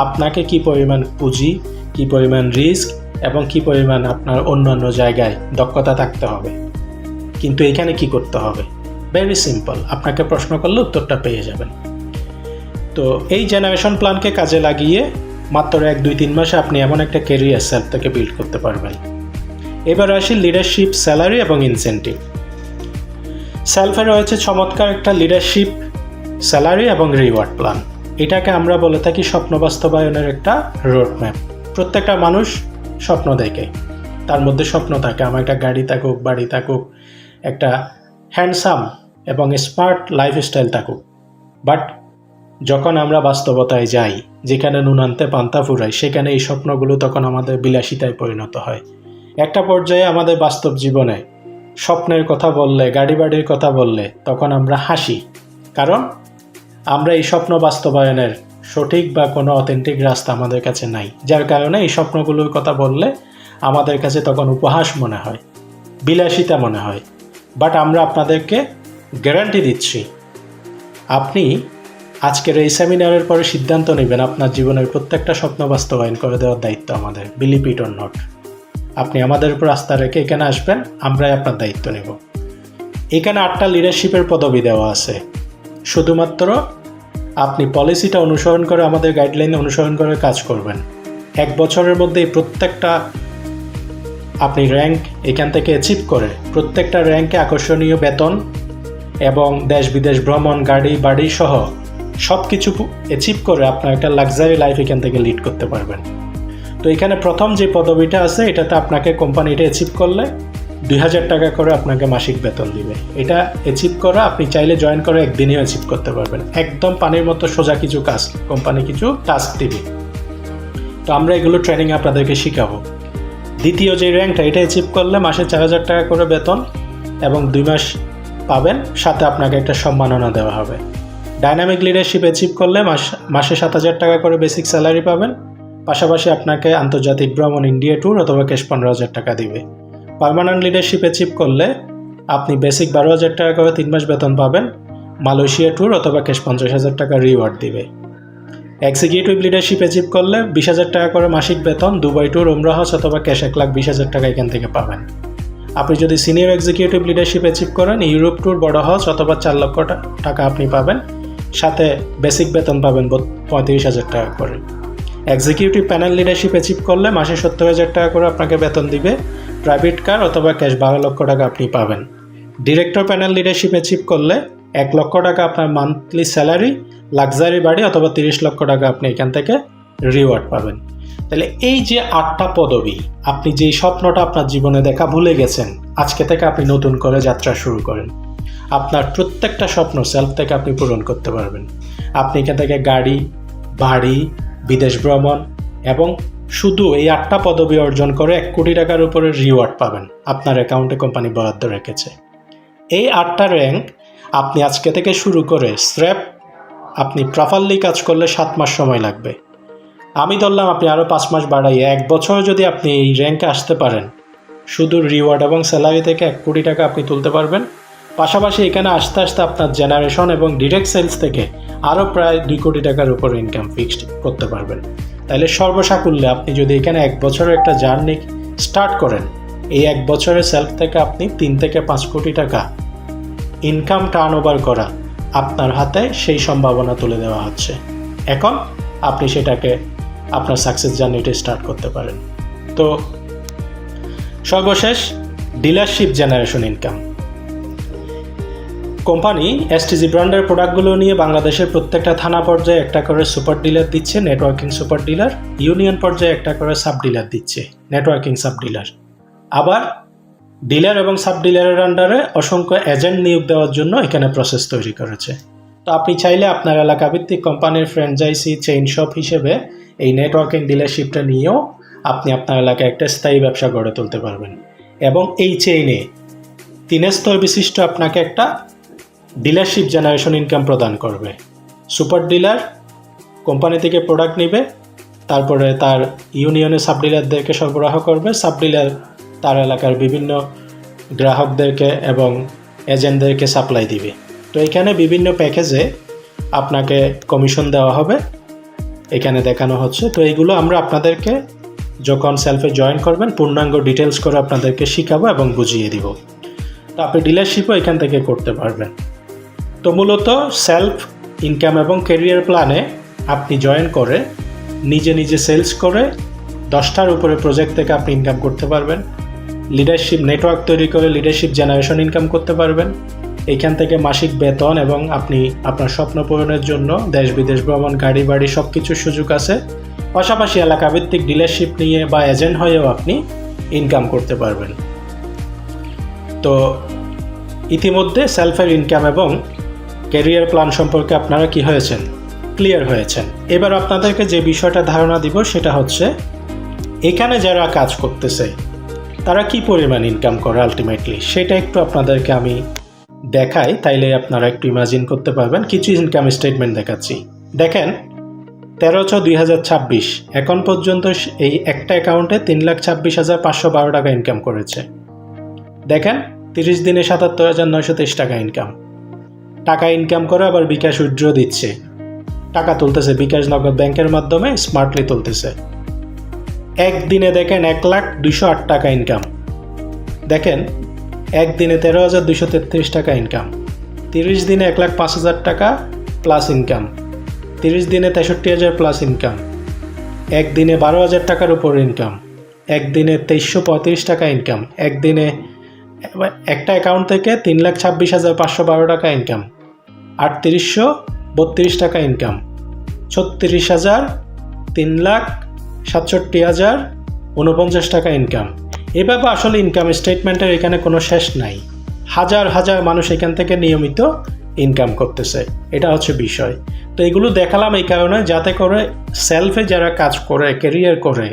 আপনাকে কি পরিমাণ পুঁজি, কি পরিমাণ রিস্ক এবং কি পরিমাণ আপনার অন্যান্য জায়গায় দক্ষতা থাকতে হবে। কিন্তু এখানে কি করতে হবে, ভেরি সিম্পল, আপনাকে প্রশ্ন করলে উত্তরটা পেয়ে যাবেন। তো এই জেনারেশন প্ল্যানকে কাজে লাগিয়ে মাত্র 1-2-3 মাসে আপনি এমন একটা ক্যারিয়ার সেলফ থেকে বিল্ড করতে পারবেন। এবার আসি লিডারশিপ, স্যালারি এবং ইনসেন্টিভ। সেলফে রয়েছে চমৎকার একটা লিডারশিপ, স্যালারি এবং রিওয়ার্ড প্ল্যান। এটাকে আমরা বলে থাকি স্বপ্ন বাস্তবায়নের একটা রোডম্যাপ। প্রত্যেকটা মানুষ স্বপ্ন দেখে, তার মধ্যে স্বপ্ন থাকে আমার একটা গাড়ি থাকুক, বাড়ি থাকুক, একটা হ্যান্ডসাম এবং স্মার্ট লাইফস্টাইল থাকুক। বাট যখন আমরা বাস্তবতায় যাই, যেখানে নুন আনতে পান্তা ফুরাই, সেখানে এই স্বপ্নগুলো তখন আমাদের বিলাসিতায় পরিণত হয়। একটা পর্যায়ে আমাদের বাস্তব জীবনে স্বপ্নের কথা বললে, গাড়ি বাড়ির কথা বললে তখন আমরা হাসি, কারণ আমরা এই স্বপ্ন বাস্তবায়নের সঠিক বা কোনো অথেন্টিক রাস্তা আমাদের কাছে নাই, যার কারণে এই স্বপ্নগুলোর কথা বললে আমাদের কাছে তখন উপহাস মনে হয়, বিলাসিতা মনে হয়। বাট আমরা আপনাদেরকে গ্যারান্টি দিচ্ছি, আপনি আজকের এই সেমিনারের পরে সিদ্ধান্ত নেবেন আপনার জীবনের প্রত্যেকটা স্বপ্ন বাস্তবায়ন করে দেওয়ার দায়িত্ব আমাদের, বিলিভ ইট অর নট। আপনি আমাদের উপর আস্থা রেখে এখানে আসবেন, আমরাই আপনার দায়িত্ব নেব। এখানে 8টা লিডারশিপের পদবি দেওয়া আছে। শুধুমাত্র আপনি পলিসিটা অনুসরণ করে, আমাদের গাইডলাইন অনুসরণ করে কাজ করবেন। 1 বছরের মধ্যে এই প্রত্যেকটা আপনি র্যাঙ্ক এখান থেকে অ্যাচিভ করে, প্রত্যেকটা র্যাঙ্কে আকর্ষণীয় বেতন এবং দেশ বিদেশ ভ্রমণ, গাড়ি বাড়ি সহ সব কিছু অ্যাচিভ করে আপনার একটা লাক্সারি লাইফ এখান থেকে লিড করতে পারবেন। তো এখানে প্রথম যে পদবিটা আছে, এটাতে আপনাকে কোম্পানিটা অ্যাচিভ করলে 2000 টাকা করে আপনাকে মাসিক বেতন দিবে। এটা অ্যাচিভ করা আপনি চাইলে জয়েন করে একদিনেও অ্যাচিভ করতে পারবেন। একদম পানির মতো সোজা কিছু কাজ, কোম্পানি কিছু টাস্ক দিবে। তো আমরা এগুলো ট্রেনিং আপনাদেরকে শিখাবো। দ্বিতীয় যে র্যাঙ্কটা, এটা অ্যাচিভ করলে মাসে 4000 টাকা করে বেতন এবং 2 মাস পাবেন, সাথে আপনাকে একটা সম্মাননা দেওয়া হবে। ডাইনামিক লিডারশিপ অ্যাচিভ করলে মাসে 7000 টাকা করে বেসিক স্যালারি পাবেন, পাশাপাশি আপনাকে আন্তর্জাতিক ভ্রমণ, ইন্ডিয়া ট্যুর অথবা ক্যাশ 15000 টাকা দিবে। পার্মানেন্ট লিডারশিপ অ্যাচিভ করলে আপনি বেসিক 12000 টাকা করে 3 মাস বেতন পাবেন, মালয়েশিয়া ট্যুর অথবা ক্যাশ 50000 টাকা রিওয়ার্ড দিবে। এক্সিকিউটিভ লিডারশিপ অ্যাচিভ করলে 20000 টাকা করে মাসিক বেতন, দুবাই ট্যুর, উমরা হজ অথবা ক্যাশ 1,20,000 টাকা এখান থেকে পাবেন। আপনি যদি সিনিয়র এক্সিকিউটিভ লিডারশিপ অ্যাচিভ করেন, ইউরোপ ট্যুর, বড় হজ অথবা 4 লক্ষ টাকা আপনি পাবেন, সাথে বেসিক বেতন পাবেন 35,000 টাকা করে। এক্সিকিউটিভ প্যানেল লিডারশিপ অ্যাচিভ করলে মাসে 70,000 টাকা করে আপনাকে বেতন দিবে, প্রাইভেট কার অথবা ক্যাশ 12 লক্ষ টাকা আপনি পাবেন। ডিরেক্টর প্যানেল লিডারশিপ অ্যাচিভ করলে 1 লক্ষ টাকা আপনার মান্থলি স্যালারি, লাক্সারি বাড়ি অথবা 30 লক্ষ টাকা আপনি এখান থেকে রিওয়ার্ড পাবেন। তাহলে এই যে 8টা পদবি, আপনি যেই স্বপ্নটা আপনার জীবনে দেখা ভুলে গেছেন, আজকে থেকে আপনি নতুন করে যাত্রা শুরু করেন। আপনার প্রত্যেকটা স্বপ্ন সেলফ থেকে আপনি পূরণ করতে পারবেন। আপনি এখান থেকে গাড়ি, বাড়ি, বিদেশ ভ্রমণ এবং শুধু এই 8টা পদবি অর্জন করে 1 কোটি টাকার উপরে রিওয়ার্ড পাবেন, আপনার অ্যাকাউন্টে কোম্পানি বরাদ্দ রেখেছে। এই 8টা র্যাঙ্ক আপনি আজকে থেকে শুরু করে স্রেফ আপনি প্রপারলি কাজ করলে 7 মাস সময় লাগবে। আমি ধরলাম আপনি আরও 5 মাস বাড়াইয়ে 1 বছর যদি আপনি এই র্যাঙ্কে আসতে পারেন, শুধু রিওয়ার্ড এবং স্যালারি থেকে 1 কোটি টাকা আপনি তুলতে পারবেন। পাশাপাশি এখানে আস্তে আস্তে আপনার জেনারেশন এবং ডিরেক্ট সেলস থেকে আরও প্রায় 2 কোটি টাকার উপর ইনকাম ফিক্সড করতে পারবেন। তাহলে সর্বসাকুল্যে আপনি যদি এখানে 1 বছরের একটা জার্নি স্টার্ট করেন, এই 1 বছরের সেলফ থেকে আপনি 3 থেকে 5 কোটি টাকা ইনকাম টার্ন ওভার করা আপনার হাতে সেই সম্ভাবনা তুলে দেওয়া হচ্ছে। এখন আপনি সেটাকে আপনার সাকসেস জার্নিটা স্টার্ট করতে পারেন। তো সর্বশেষ dealership generation income. Company STG ব্র্যান্ডের প্রোডাক্টগুলো নিয়ে বাংলাদেশের প্রত্যেকটা থানা পর্যায়ে একটা করে সুপার ডিলার দিচ্ছে, নেটওয়ার্কিং সুপার ডিলার। ইউনিয়ন পর্যায়ে একটা করে সাব ডিলার দিচ্ছে, নেটওয়ার্কিং সাব ডিলার। আবার ডিলার এবং সাব ডিলারের আন্ডারে অসংখ্য এজেন্ট নিয়োগ দেওয়ার জন্য এখানে প্রসেস তৈরি করেছে। তো আপনি চাইলে আপনার এলাকাভিত্তিক কোম্পানির ফ্র্যাঞ্চাইজি চেইন শপ হিসেবে এই নেটওয়ার্কিং ডিলারশিপটা নিয়েও আপনি আপনার এলাকায় একটা স্থায়ী ব্যবসা গড়ে তুলতে পারবেন। এবং এই চেইনে 3 স্তর বিশিষ্ট আপনাকে একটা ডিলারশিপ জেনারেশন ইনকাম প্রদান করবে। সুপার ডিলার কোম্পানি থেকে প্রোডাক্ট নেবে, তারপরে তার ইউনিয়নে সাব ডিলারদেরকে সরবরাহ করবে, সাব ডিলার তার এলাকার বিভিন্ন গ্রাহকদেরকে এবং এজেন্টদেরকে সাপ্লাই দিবে। তো এখানে বিভিন্ন প্যাকেজে আপনাকে কমিশন দেওয়া হবে, এখানে দেখানো হচ্ছে। তো এইগুলো আমরা আপনাদেরকে যখন সেলফে জয়েন করবেন পূর্ণাঙ্গ ডিটেলস করে আপনাদেরকে শিখাবো এবং বুঝিয়ে দিব। তো আপনি ডিলারশিপও এখান থেকে করতে পারবেন। তো মূলত সেলফ ইনকাম এবং ক্যারিয়ার প্ল্যানে আপনি জয়েন করে নিজে নিজে সেলস করে 10টার উপরে প্রজেক্ট থেকে আপনি ইনকাম করতে পারবেন। লিডারশিপ নেটওয়ার্ক তৈরি করে লিডারশিপ জেনারেশন ইনকাম করতে পারবেন। এইখান থেকে মাসিক বেতন এবং আপনি আপনার স্বপ্ন পূরণের জন্য দেশ বিদেশ ভ্রমণ, গাড়ি বাড়ি সব কিছুর সুযোগ আছে। পাশাপাশি এলাকাভিত্তিক ডিলারশিপ নিয়ে বা এজেন্ট হয়েও আপনি ইনকাম করতে পারবেন। তো ইতিমধ্যে সেলফের ইনকাম এবং ক্যারিয়ার প্ল্যান সম্পর্কে আপনারা কি হয়েছেন, ক্লিয়ার হয়েছেন। এবার আপনাদেরকে যে বিষয়টা ধারণা দিব সেটা হচ্ছে এখানে যারা কাজ করতেছে তারা কি পরিমাণ ইনকাম করে আলটিমেটলি, সেটা একটু আপনাদেরকে আমি দেখাই, তাইলে আপনারা একটু ইমাজিন করতে পারবেন। কিছু ইনকাম স্টেটমেন্ট দেখাচ্ছি। দেখেন 13/6/2026 এখন পর্যন্ত এই একটা অ্যাকাউন্টে 3,26,512 টাকা ইনকাম করেছে। দেখেন 30 দিনে 77,923 টাকা ইনকাম করে আবার বিকাশ উইথড্র দিচ্ছে টাকা তুলতেছে বিকাশ নগদ ব্যাংকের মাধ্যমে স্মার্টলি তুলতেছে। একদিনে দেখেন 1,02,08 টাকা ইনকাম, দেখেন একদিনে 13,233 টাকা ইনকাম, 30 দিনে 1,05,000 টাকা প্লাস ইনকাম, 30 দিনে 63,000 প্লাস ইনকাম, একদিনে 12,000 টাকার উপর ইনকাম, একদিনে 2335 টাকা ইনকাম, একদিনে একটা অ্যাকাউন্ট থেকে 3,26,512 টাকা ইনকাম, 3,832 টাকা ইনকাম, 36,000, 3,67,000, 49 টাকা ইনকাম। এভাবে আসলে ইনকাম স্টেটমেন্টের এখানে কোনো শেষ নাই। হাজার হাজার মানুষ এখান থেকে নিয়মিত ইনকাম করতেছে, এটা হচ্ছে বিষয়। তো এগুলো দেখালাম এই কারণে, যাতে করে সেলফে যারা কাজ করে, ক্যারিয়ার করে,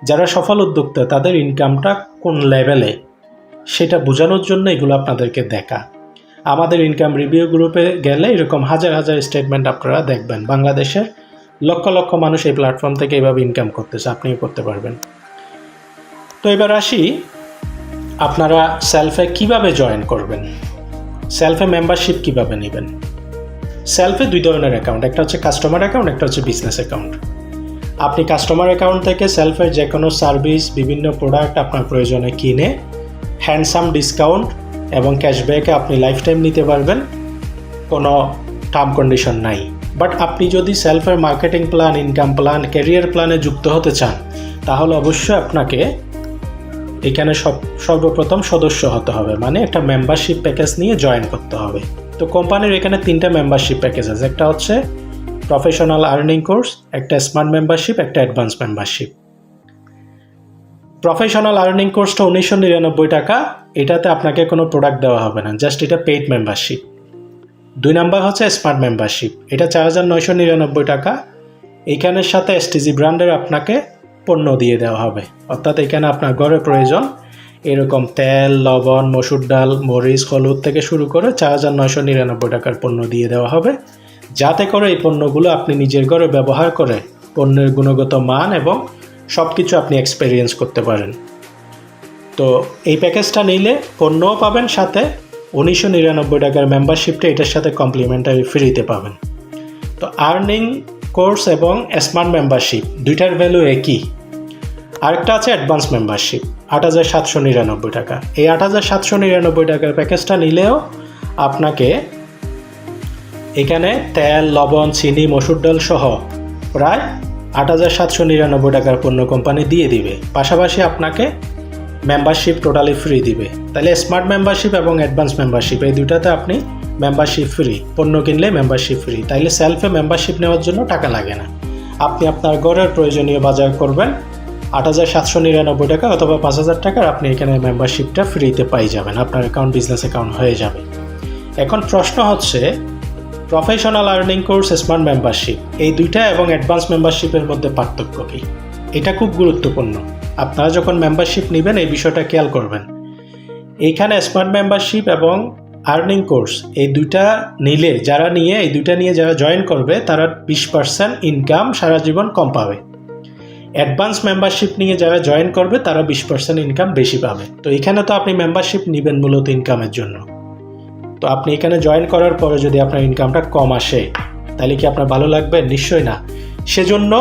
যারা সফল উদ্যোক্তা, তাদের ইনকামটা কোন লেভেলে সেটা বোঝানোর জন্য এগুলো আপনাদেরকে দেখা। আমাদের ইনকাম রিভিউ গ্রুপে গেলে এরকম হাজার হাজার স্টেটমেন্ট আপনারা দেখবেন। বাংলাদেশের লক্ষ লক্ষ মানুষ এই প্ল্যাটফর্ম থেকে এইভাবে ইনকাম করতেছে, আপনিও করতে পারবেন। তো এবার আসি, আপনারা সেলফে কিভাবে জয়েন করবেন, সেলফে মেম্বারশিপ কিভাবে নেবেন। সেলফে দুই ধরনের অ্যাকাউন্ট, একটা হচ্ছে কাস্টমার অ্যাকাউন্ট, একটা হচ্ছে বিজনেস অ্যাকাউন্ট। আপনি কাস্টমার অ্যাকাউন্ট থেকে সেলফের যে কোনো সার্ভিস, বিভিন্ন প্রোডাক্ট আপনার প্রয়োজনে কিনে হ্যান্ডসাম ডিসকাউন্ট এবং ক্যাশব্যাকে আপনি লাইফ টাইম নিতে পারবেন, কোনো টার্ম কন্ডিশন নাই। বাট আপনি যদি সেলফের marketing plan, income plan, career প্ল্যানে যুক্ত হতে চান, তাহলে অবশ্যই আপনাকে এখানে সর্বপ্রথম সদস্য হতে হবে, মানে একটা মেম্বারশিপ প্যাকেজ নিয়ে জয়েন করতে হবে। তো কোম্পানির এখানে 3টা মেম্বারশিপ প্যাকেজ আছে, একটা হচ্ছে প্রফেশনাল আর্নিং কোর্স, একটা স্মার্ট মেম্বারশিপ, একটা অ্যাডভান্স মেম্বারশিপ। প্রফেশনাল আর্নিং কোর্সটা 1,999 টাকা, এটাতে আপনাকে কোনো প্রোডাক্ট দেওয়া হবে না, জাস্ট এটা পেইড মেম্বারশিপ। 2 নাম্বার হচ্ছে স্মার্ট মেম্বারশিপ, এটা 4,999 টাকা। এইখানের সাথে এসটিজি ব্র্যান্ডের আপনাকে পণ্য দিয়ে দেওয়া হবে, অর্থাৎ এখানে আপনার ঘরে প্রয়োজন এরকম তেল, লবণ, মসুর ডাল, মরিচ, হলুদ থেকে শুরু করে 4,999 টাকার পণ্য দিয়ে দেওয়া হবে, যাতে করে এই পণ্যগুলো আপনি নিজের ঘরে ব্যবহার করে পণ্যের গুণগত মান এবং সব কিছু আপনি এক্সপেরিয়েন্স করতে পারেন। তো এই প্যাকেজটা নিলে পণ্যও পাবেন, সাথে 1,999 টাকার মেম্বারশিপটা এটার সাথে কমপ্লিমেন্টারি ফ্রিতে পাবেন। তো আর্নিং কোর্স এবং স্মার্ট মেম্বারশিপ দুইটার ভ্যালু একই। আরেকটা আছে অ্যাডভান্স মেম্বারশিপ, 8,799 টাকা। এই 8,799 টাকার প্যাকেজটা নিলেও আপনাকে এখানে তেল, লবণ, চিনি, মসুর ডাল সহ প্রায় 8,799 টাকার পণ্য কোম্পানি দিয়ে দিবে, পাশাপাশি আপনাকে মেম্বারশিপ টোটালি ফ্রি দিবে। তাহলে স্মার্ট মেম্বারশিপ এবং অ্যাডভান্স মেম্বারশিপ এই দুটাতে আপনি মেম্বারশিপ ফ্রি, পণ্য কিনলে মেম্বারশিপ ফ্রি। তাইলে সেলফে মেম্বারশিপ নেওয়ার জন্য টাকা লাগে না, আপনি আপনার ঘরের প্রয়োজনীয় বাজার করবেন, 8,799 টাকা অথবা 5,000 টাকার আপনি এখানে মেম্বারশিপটা ফ্রিতে পাই যাবেন, আপনার অ্যাকাউন্ট বিজনেস অ্যাকাউন্ট হয়ে যাবে। এখন প্রশ্ন হচ্ছে, professional earning course, smart membership এই দুইটা এবং অ্যাডভান্স মেম্বারশিপের মধ্যে পার্থক্য কী? এটা খুব গুরুত্বপূর্ণ, আপনারা যখন মেম্বারশিপ নেবেন এই বিষয়টা খেয়াল করবেন। এইখানে স্মার্ট মেম্বারশিপ এবং আর্নিং কোর্স এই দুইটা নিলে, এই দুইটা নিয়ে যারা জয়েন করবে তারা 20% ইনকাম সারা জীবন কম পাবে। অ্যাডভান্স মেম্বারশিপ নিয়ে যারা জয়েন করবে তারা 20% ইনকাম বেশি পাবে। তো এখানে তো আপনি মেম্বারশিপ নেবেন মূলত ইনকামের জন্য, তো আপনি এখানে জয়েন করার পরে যদি আপনার ইনকামটা কম আসে তাহলে কি আপনার ভালো লাগবে? নিশ্চয়ই না। সেজন্য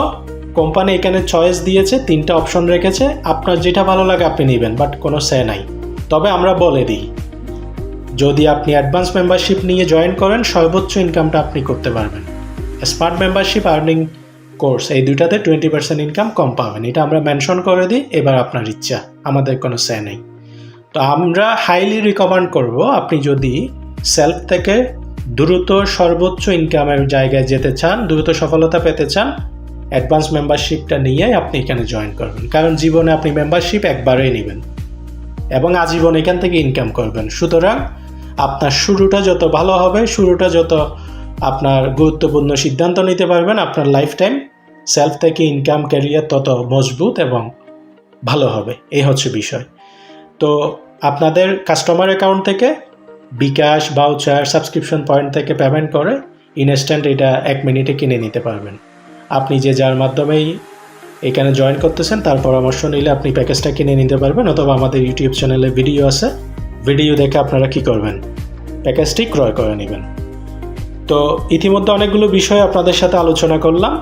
কোম্পানি এখানে চয়েস দিয়েছে, 3টা অপশন রেখেছে, আপনার যেটা ভালো লাগে আপনি নেবেন, বাট কোনো সে নাই। তবে আমরা বলে দিই, যদি আপনি অ্যাডভান্স মেম্বারশিপ নিয়ে জয়েন করেন সর্বোচ্চ ইনকামটা আপনি করতে পারবেন। স্মার্ট মেম্বারশিপ, আর্নিং কোর্স এই দুইটাতে 20% ইনকাম কম পাবেন, এটা আমরা মেনশন করে দিই। এবার আপনার ইচ্ছা, আমাদের কোনো সে নেই। তো আমরা হাইলি রিকমেন্ড করব, আপনি যদি সেলফ থেকে দ্রুত সর্বোচ্চ ইনকামের জায়গায় যেতে চান, দ্রুত সফলতা পেতে চান, অ্যাডভান্স মেম্বারশিপটা নিয়েই আপনি এখানে জয়েন করবেন। কারণ জীবনে আপনি মেম্বারশিপ একবারেই নেবেন এবং আজীবন এখান থেকে ইনকাম করবেন। সুতরাং আপনার শুরুটা যত ভালো হবে, শুরুটা যত আপনার গুরুত্বপূর্ণ সিদ্ধান্ত নিতে পারবেন, আপনার লাইফ টাইম সেলফ থেকে ইনকাম ক্যারিয়ার তত মজবুত এবং ভালো হবে। এই হচ্ছে বিষয়। তো আপনাদের কাস্টমার অ্যাকাউন্ট থেকে বিকাশ, ভাউচার, সাবস্ক্রিপশন পয়েন্ট থেকে পেমেন্ট করে ইনস্ট্যান্ট এটা 1 মিনিটে কিনে নিতে পারবেন। আপনি যার মাধ্যমেই এখানে জয়েন করতেছেন তার পরামর্শ নিলে আপনি প্যাকেজটা কিনে নিতে পারবেন, অথবা আমাদের ইউটিউব চ্যানেলে ভিডিও আছে, ভিডিও দেখে আপনারা কি করবেন, প্যাকেজটি ক্রয় করে নেবেন। তো ইতিমধ্যে অনেকগুলো বিষয় আপনাদের সাথে আলোচনা করলাম।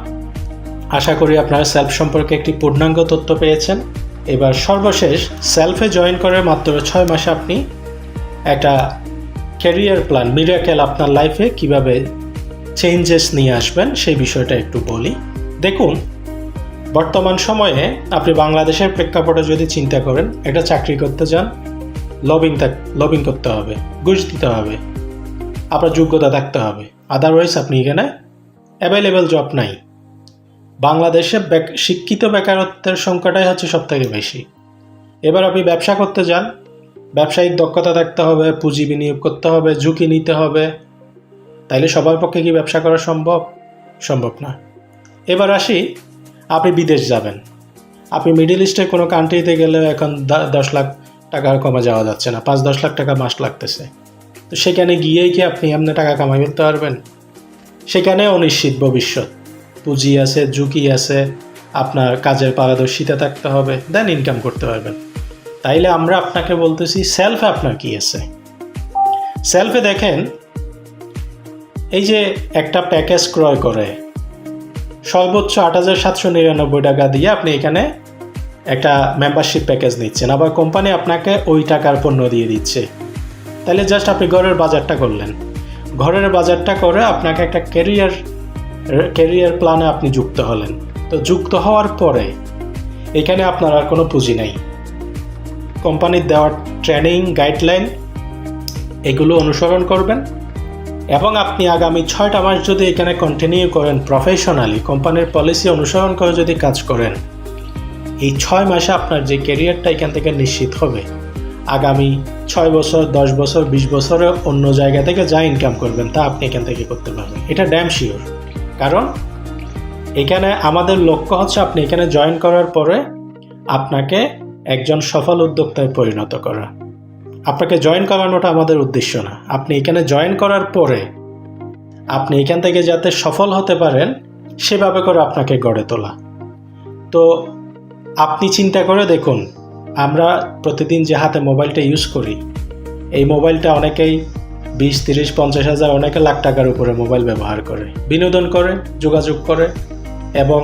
আশা করি আপনারা সেলফ সম্পর্কে একটি পূর্ণাঙ্গ তথ্য পেয়েছেন। এবার সর্বশেষ সেলফে জয়েন করে মাত্র 6 মাসে আপনি একটা ক্যারিয়ার প্ল্যান মিরাকেল আপনার লাইফে কিভাবে চেঞ্জেস নিয়ে আসবেন সেই বিষয়টা একটু বলি। দেখুন, বর্তমান সময়ে আপনি বাংলাদেশের প্রেক্ষাপটে যদি চিন্তা করেন, একটা চাকরি করতে যান, লবিং করতে হবে, ঘুষ দিতে হবে, আপনার যোগ্যতা থাকতে হবে, আদারওয়াইজ আপনি এখানে অ্যাভেলেবেল জব নাই। বাংলাদেশে শিক্ষিত বেকারত্বের সংখ্যাটাই হচ্ছে সবথেকে বেশি। এবার আপনি ব্যবসা করতে যান, ব্যবসায়িক দক্ষতা থাকতে হবে, পুঁজি বিনিয়োগ করতে হবে, ঝুঁকি নিতে হবে। তাইলে সবার পক্ষে কি ব্যবসা করা সম্ভব না। এবার আসি, আপনি বিদেশ যাবেন, আপনি মিডল ইস্টের কোনো কান্ট্রিতে গেলে এখন 10 লাখ টাকার কমে যাওয়া যাচ্ছে না, 5-10 লাখ টাকা মাস লাগতেছে। তো সেখানে গিয়েই কি আপনি এমনি টাকা কামাই করতে পারবেন? সেখানে অনিশ্চিত ভবিষ্যৎ, পুঁজি আছে, ঝুঁকি আছে, আপনার কাজের পারদর্শিতা থাকতে হবে, দেন ইনকাম করতে পারবেন। তাইলে আমরা আপনাকে বলতেছি সেলফে আপনার কি আছে। সেলফে দেখেন, এই যে একটা প্যাকেজ ক্রয় করে সর্বোচ্চ 8,799 টাকা দিয়ে আপনি এখানে একটা মেম্বারশিপ প্যাকেজ নিচ্ছেন, আবার কোম্পানি আপনাকে ওই টাকার পণ্য দিয়ে দিচ্ছে। তাহলে জাস্ট আপনি ঘরের বাজারটা করলেন, ঘরের বাজারটা করে আপনাকে একটা ক্যারিয়ার প্ল্যানে আপনি যুক্ত হলেন। তো যুক্ত হওয়ার পরে এখানে আপনার আর কোনো পুঁজি নাই। কোম্পানির দেওয়ার ট্রেনিং গাইডলাইন এগুলো অনুসরণ করবেন এবং আপনি আগামী 6টা মাস যদি এখানে কন্টিনিউ করেন প্রফেশনালি, কোম্পানির পলিসি অনুসরণ করে যদি কাজ করেন, এই 6 মাসে আপনার যে ক্যারিয়ারটা এখান থেকে নিশ্চিত হবে, আগামী 6 বছর, 10 বছর, 20 বছরে অন্য জায়গা থেকে যা ইনকাম করবেন তা আপনি এখান থেকে করতে পারবেন। এটা ড্যাম শিওর। কারণ এখানে আমাদের লক্ষ্য হচ্ছে আপনি এখানে জয়েন করার পরে আপনাকে একজন সফল উদ্যোক্তায় পরিণত করা। আপনাকে জয়েন করানোটা আমাদের উদ্দেশ্য না। আপনি এখানে জয়েন করার পরে আপনি এখান থেকে যাতে সফল হতে পারেন সেভাবে করে আপনাকে গড়ে তোলা। তো আপনি চিন্তা করে দেখুন, আমরা প্রতিদিন যে হাতে মোবাইলটা ইউজ করি, এই মোবাইলটা অনেকেই 20, 30, 50 হাজার, অনেকে লাখ টাকার উপরে মোবাইল ব্যবহার করে, বিনোদন করে, যোগাযোগ করে এবং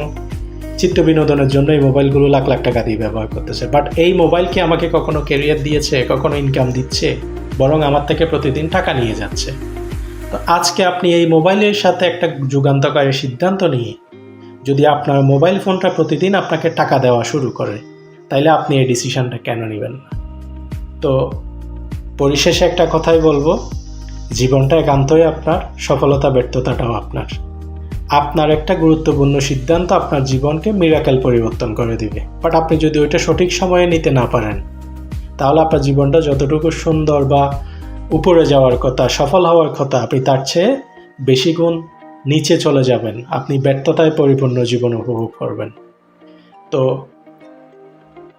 চিত্ত বিনোদনের জন্য এই মোবাইলগুলো লাখ লাখ টাকা দিয়ে ব্যবহার করতেছে। বাট এই মোবাইল কি আমাকে কখনো ক্যারিয়ার দিয়েছে, কখনো ইনকাম দিচ্ছে? বরং আমার থেকে প্রতিদিন টাকা নিয়ে যাচ্ছে। তো আজকে আপনি এই মোবাইলের সাথে একটা যুগান্তকারী সিদ্ধান্ত নিয়ে যদি আপনার মোবাইল ফোনটা প্রতিদিন আপনাকে টাকা দেওয়া শুরু করে, তাইলে আপনি এই ডিসিশনটা কেন নেবেন না? তো পরিশেষে একটা কথাই বলবো, জীবনটা একান্তই আপনার, সফলতা ব্যর্থতাটাও আপনার। আপনার একটা গুরুত্বপূর্ণ সিদ্ধান্ত আপনার জীবনকে মিরাকেল পরিবর্তন করে দিবে। বাট আপনি যদি ওইটা সঠিক সময়ে নিতে না পারেন, তাহলে আপনার জীবনটা যতটুকু সুন্দর বা উপরে যাওয়ার কথা, সফল হওয়ার কথা, আপনি তার চেয়ে বেশি গুণ নিচে চলে যাবেন। আপনি ব্যর্থতায় পরিপূর্ণ জীবন উপভোগ করবেন। তো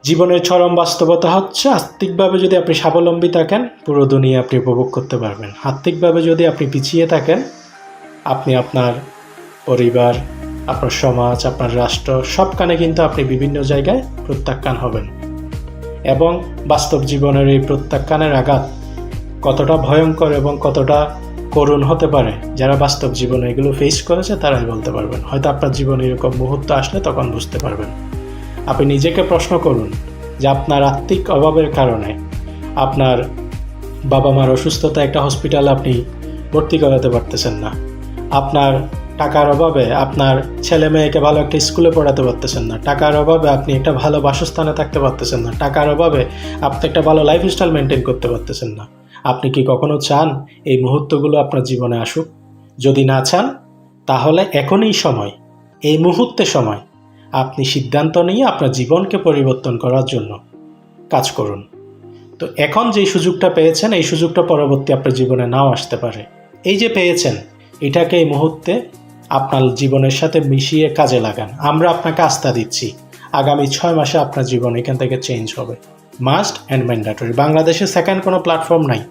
জীবনের চরম বাস্তবতা হচ্ছে, আর্থিকভাবে যদি আপনি স্বাবলম্বী থাকেন, পুরো দুনিয়া আপনি উপভোগ করতে পারবেন। আর্থিকভাবে যদি আপনি পিছিয়ে থাকেন, আপনি আপনার পরিবার, আপনার সমাজ, আপনার রাষ্ট্র সবখানে কিন্তু আপনি বিভিন্ন জায়গায় প্রত্যাখ্যান হবেন। এবং বাস্তব জীবনের এই প্রত্যাখ্যানের আঘাত কতটা ভয়ঙ্কর এবং কতটা করুণ হতে পারে, যারা বাস্তব জীবনে এগুলো ফেস করেছে তারাই বলতে পারবেন। হয়তো আপনার জীবনে এরকম মুহূর্ত আসলে তখন বুঝতে পারবেন। আপনি নিজেকে প্রশ্ন করুন যে আপনার আর্থিক অভাবের কারণে আপনার বাবা মার অসুস্থতা একটা হসপিটালে আপনি ভর্তি করাতে পারতেছেন না, আপনার টাকার অভাবে আপনার ছেলে মেয়েকে ভালো একটা স্কুলে পড়াতে পারতেছেন না, টাকার অভাবে আপনি একটা ভালো বাসস্থানে থাকতে পারতেছেন না, টাকার অভাবে আপনি একটা ভালো লাইফস্টাইল মেনটেন করতে পারতেছেন না। আপনি কি কখনো চান এই মুহূর্তগুলো আপনার জীবনে আসুক? যদি না চান, তাহলে এখনই সময়, এই মুহূর্তে সময় আপনি সিদ্ধান্ত নিয়ে আপনার জীবনকে পরিবর্তন করার জন্য কাজ করুন। তো এখন যেই সুযোগটা পেয়েছেন, এই সুযোগটা পরবর্তী আপনার জীবনে নাও আসতে পারে। এই যে পেয়েছেন, এটাকে এই মুহূর্তে আপনার জীবনের সাথে মিশিয়ে কাজে লাগান। আমরা আপনাকে আস্থা দিচ্ছি, আগামী 6 মাসে আপনার জীবন এখান থেকে চেঞ্জ হবে। Must and mandatory. বাংলাদেশে সেকেন্ড কোনো প্ল্যাটফর্ম নাই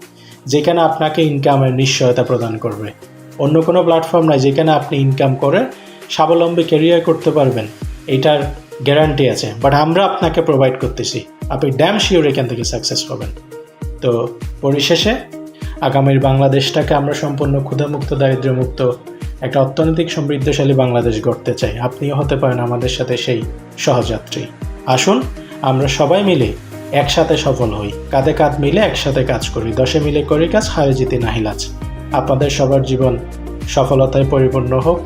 যেখানে আপনাকে ইনকামের নিশ্চয়তা প্রদান করবে। অন্য কোনো প্ল্যাটফর্ম নাই যেখানে আপনি ইনকাম করে স্বাবলম্বী ক্যারিয়ার করতে পারবেন, এইটার গ্যারান্টি আছে। বাট আমরা আপনাকে প্রোভাইড করতেছি, আপনি ড্যাম শিওর এখান থেকে সাকসেস হবেন। তো পরিশেষে আগামীর বাংলাদেশটাকে আমরা সম্পূর্ণ ক্ষুধামুক্ত, দারিদ্র্যমুক্ত একটা অর্থনৈতিক সমৃদ্ধশালী বাংলাদেশ গড়তে চাই। আপনিও হতে পারেন আমাদের সাথে সেই সহযাত্রী। আসুন আমরা সবাই মিলে একসাথে সফল হই, কাঁধে কাঁধ মিলে একসাথে কাজ করি। 10 মিলে করি কাজ, হারে জিতে নাহিলাজ। আপনাদের সবার জীবন সফলতায় পরিপূর্ণ হোক।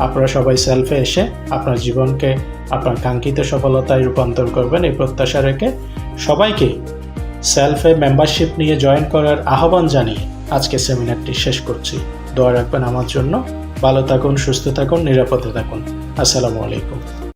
আপনারা সবাই সেলফে এসে আপনার জীবনকে আপনার কাঙ্ক্ষিত সফলতায় রূপান্তর করবেন, এই প্রত্যাশা রেখে সবাইকে সেলফে মেম্বারশিপ নিয়ে জয়েন করার আহ্বান জানিয়ে আজকে সেমিনারটি শেষ করছি। দোয়া রাখবেন আমার জন্য। ভালো থাকুন, সুস্থ থাকুন, নিরাপদে থাকুন। আসসালামু আলাইকুম।